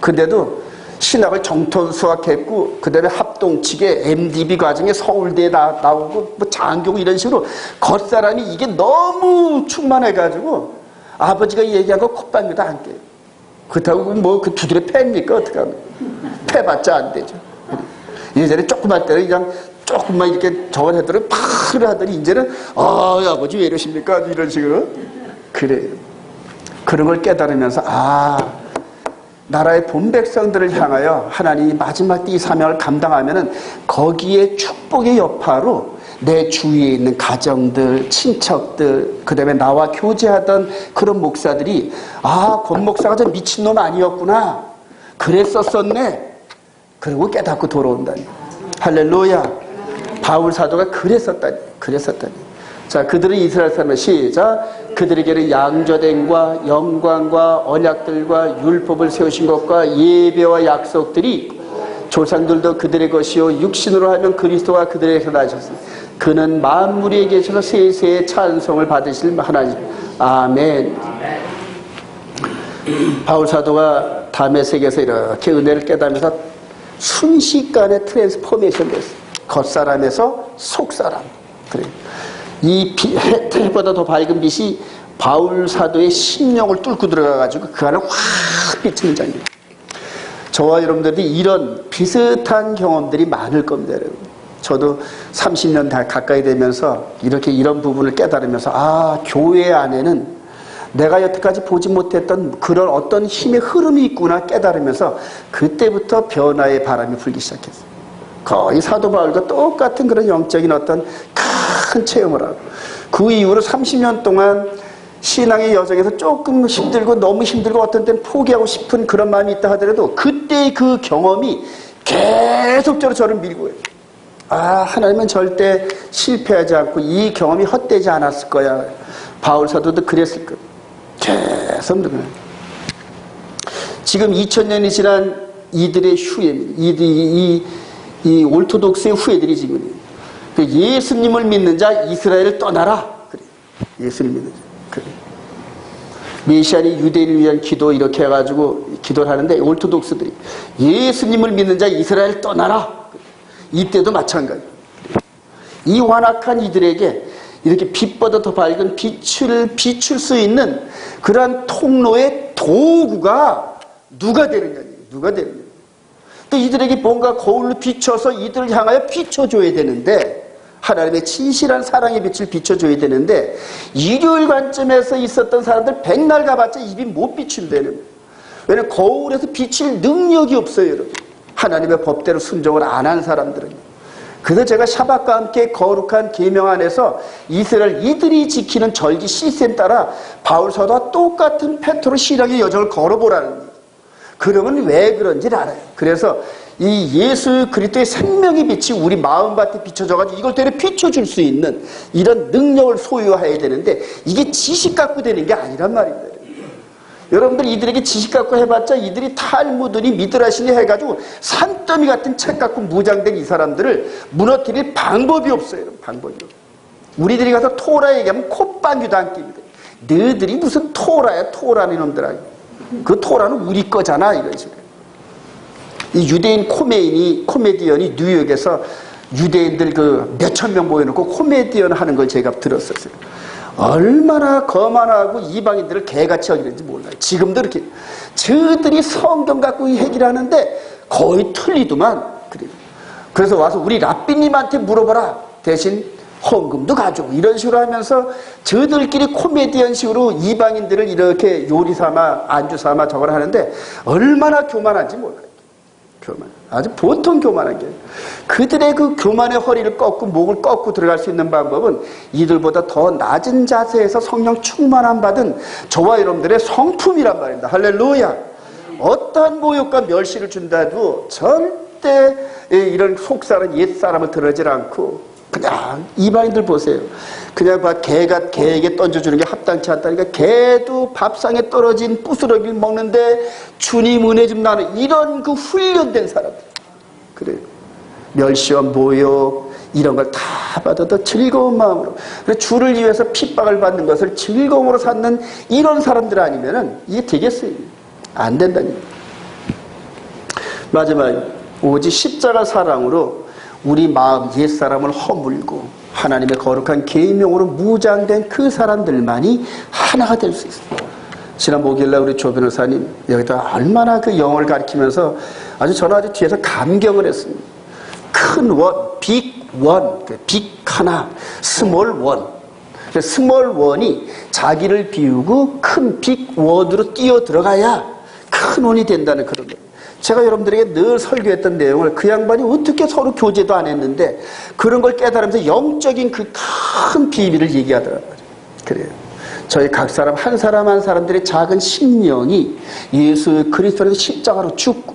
근데도 신학을 정통 수학했고 그 다음에 합동치계 MDB 과정에 서울대에 나오고 뭐 장교 이런 식으로 겉사람이 이게 너무 충만해가지고 아버지가 얘기한 거 콧방귀도 안 깨요. 그렇다고 뭐 그 두드려 팹니까? 어떡하면. 패봤자 안 되죠. 예전에 조그만 때는 그냥 조금만 이렇게 저걸 하더니 팍 하더니 이제는 아버지 왜 이러십니까? 이런 식으로. 그래요. 그런 걸 깨달으면서 나라의 본 백성들을 향하여 하나님이 마지막 때 이 사명을 감당하면은 거기에 축복의 여파로 내 주위에 있는 가정들, 친척들, 그 다음에 나와 교제하던 그런 목사들이 권 목사가 저 미친놈 아니었구나. 그랬었었네. 그리고 깨닫고 돌아온다니. 할렐루야. 바울 사도가 그랬었다니. 자, 그들은 이스라엘 사람의 시작. 그들에게는 양조됨과 영광과 언약들과 율법을 세우신 것과 예배와 약속들이 조상들도 그들의 것이요 육신으로 하면 그리스도가 그들에게서 나셨습니다. 그는 만물에 계셔서 세세의 찬송을 받으실 하나님. 아멘. 바울 사도가 다메섹에서 이렇게 은혜를 깨달으면서 순식간에 트랜스포메이션 됐어요. 겉사람에서 속사람. 그래. 이 해보다 더 밝은 빛이 바울 사도의 심령을 뚫고 들어가가지고 그 안을 확 비치는 장면. 저와 여러분들이 이런 비슷한 경험들이 많을 겁니다, 여러분. 저도 30년 다 가까이 되면서 이런 부분을 깨달으면서 교회 안에는 내가 여태까지 보지 못했던 그런 어떤 힘의 흐름이 있구나 깨달으면서 그때부터 변화의 바람이 불기 시작했어요. 거의 사도 바울과 똑같은 그런 영적인 어떤 큰 체험을 하고 그 이후로 30년 동안 신앙의 여정에서 조금 힘들고 너무 힘들고 어떤 때는 포기하고 싶은 그런 마음이 있다 하더라도 그때의 그 경험이 계속적으로 저를 밀고 해요. 하나님은 절대 실패하지 않고 이 경험이 헛되지 않았을 거야. 바울 사도도 그랬을 거야. 계속 늘어나요. 지금 2000년이 지난 이들의 후예입니다. 이 올토독스의 후예들이 지금 예수님을 믿는 자 이스라엘을 떠나라. 그래. 예수를 믿는 자. 그래. 메시아니 유대인을 위한 기도 이렇게 해가지고 기도를 하는데 올토독스들이 예수님을 믿는 자 이스라엘 떠나라. 그래. 이때도 마찬가지. 그래. 이 완악한 이들에게 이렇게 빛보다 더 밝은 빛을 비출 수 있는 그러한 통로의 도구가 누가 되느냐. 누가 되느냐. 또 이들에게 뭔가 거울로 비춰서 이들을 향하여 비춰줘야 되는데 하나님의 진실한 사랑의 빛을 비춰줘야 되는데 일요일 관점에서 있었던 사람들 백날 가봤자 입이 못 비춘다는. 왜냐하면 거울에서 비칠 능력이 없어요, 여러분. 하나님의 법대로 순종을 안 한 사람들은요. 그래서 제가 샤밧과 함께 거룩한 계명 안에서 이스라엘 이들이 지키는 절기 시스템 따라 바울 사도와 똑같은 패턴으로 신앙의 여정을 걸어보라는 거예요. 그러면 왜 그런지를 알아요. 그래서 이 예수 그리스도의 생명의 빛이 우리 마음밭에 비춰져가지고 이걸 되려 비춰줄 수 있는 이런 능력을 소유해야 되는데 이게 지식 갖고 되는 게 아니란 말입니다. 여러분들 이들에게 지식 갖고 해봤자 이들이 탈무드니 미드라시니 해가지고 산더미 같은 책 갖고 무장된 이 사람들을 무너뜨릴 방법이 없어요. 방법이 없어요. 우리들이 가서 토라 얘기하면 콧방귀도 안 낍니다. 너희들이 무슨 토라야, 토라는 놈들아. 그 토라는 우리 거잖아, 이런 식으로. 이 유대인 코미디언이 뉴욕에서 유대인들 그 몇천 명 모여놓고 코미디언 하는 걸 제가 들었었어요. 얼마나 거만하고 이방인들을 개같이 여기는지 몰라요. 지금도 이렇게. 저들이 성경 갖고 해결하는데 거의 틀리더만. 그래서 와서 우리 랍비님한테 물어봐라. 대신 헌금도 가져오고 이런 식으로 하면서 저들끼리 코미디언식으로 이방인들을 이렇게 요리 삼아 안주 삼아 저걸 하는데 얼마나 교만한지 몰라요. 교만. 아주 보통 교만한 게. 그들의 그 교만의 허리를 꺾고 목을 꺾고 들어갈 수 있는 방법은 이들보다 더 낮은 자세에서 성령 충만함 받은 저와 여러분들의 성품이란 말입니다. 할렐루야. 어떠한 모욕과 멸시를 준다 해도 절대 절대 이런 속사람 옛사람을 들어지 않고 그냥 이방인들 보세요. 그냥 개가 개에게 던져주는 게 합당치 않다니까 개도 밥상에 떨어진 부스러기를 먹는데 주님 은혜 좀 나는 이런 그 훈련된 사람들. 그래요. 멸시와 모욕 이런 걸 다 받아도 즐거운 마음으로 주를 위해서 핍박을 받는 것을 즐거움으로 삼는 이런 사람들 아니면은 이게 되겠어요? 안 된다니. 마지막 오직 십자가 사랑으로 우리 마음 옛사람을 허물고 하나님의 거룩한 계명으로 무장된 그 사람들만이 하나가 될 수 있어요. 지난 목요일날 우리 조 변호사님 여기다 얼마나 그 영어를 가르치면서 저는 아주 뒤에서 감격을 했습니다. 큰 원, 빅 원, 빅 하나, 스몰 원. 스몰 원이 자기를 비우고 큰 빅 원으로 뛰어 들어가야 큰 원이 된다는 그런 거예요. 제가 여러분들에게 늘 설교했던 내용을 그 양반이 어떻게 서로 교제도 안 했는데 그런 걸 깨달으면서 영적인 그 큰 비밀을 얘기하더라고요. 그래요. 저희 각 사람 한 사람 한 사람들의 작은 심령이 예수 그리스도의 십자가로 죽고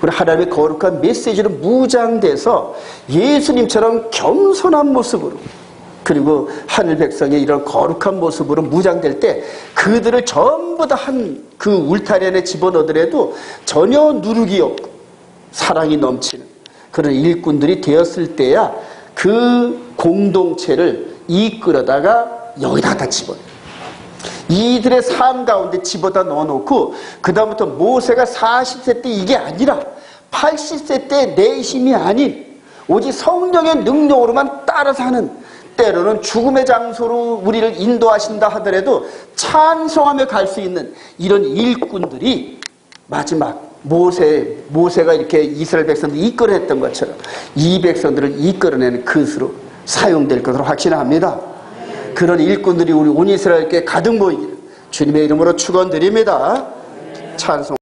그리고 하나님의 거룩한 메시지로 무장돼서 예수님처럼 겸손한 모습으로 그리고 하늘 백성의 이런 거룩한 모습으로 무장될 때 그들을 전부 다 한 그 울타리 안에 집어넣더라도 전혀 누룩이 없고 사랑이 넘치는 그런 일꾼들이 되었을 때야 그 공동체를 이끌어다가 여기다 다 집어넣어요. 이들의 삶 가운데 집어다 넣어놓고 그 다음부터 모세가 40세 때 이게 아니라 80세 때 내 힘이 아닌 오직 성령의 능력으로만 따라서 하는 때로는 죽음의 장소로 우리를 인도하신다 하더라도 찬송하며 갈 수 있는 이런 일꾼들이 마지막 모세가 이렇게 이스라엘 백성들을 이끌어냈던 것처럼 이 백성들을 이끌어내는 그릇으로 사용될 것으로 확신합니다. 그런 일꾼들이 우리 온 이스라엘께 가득 모이기를 주님의 이름으로 축원드립니다. 찬송.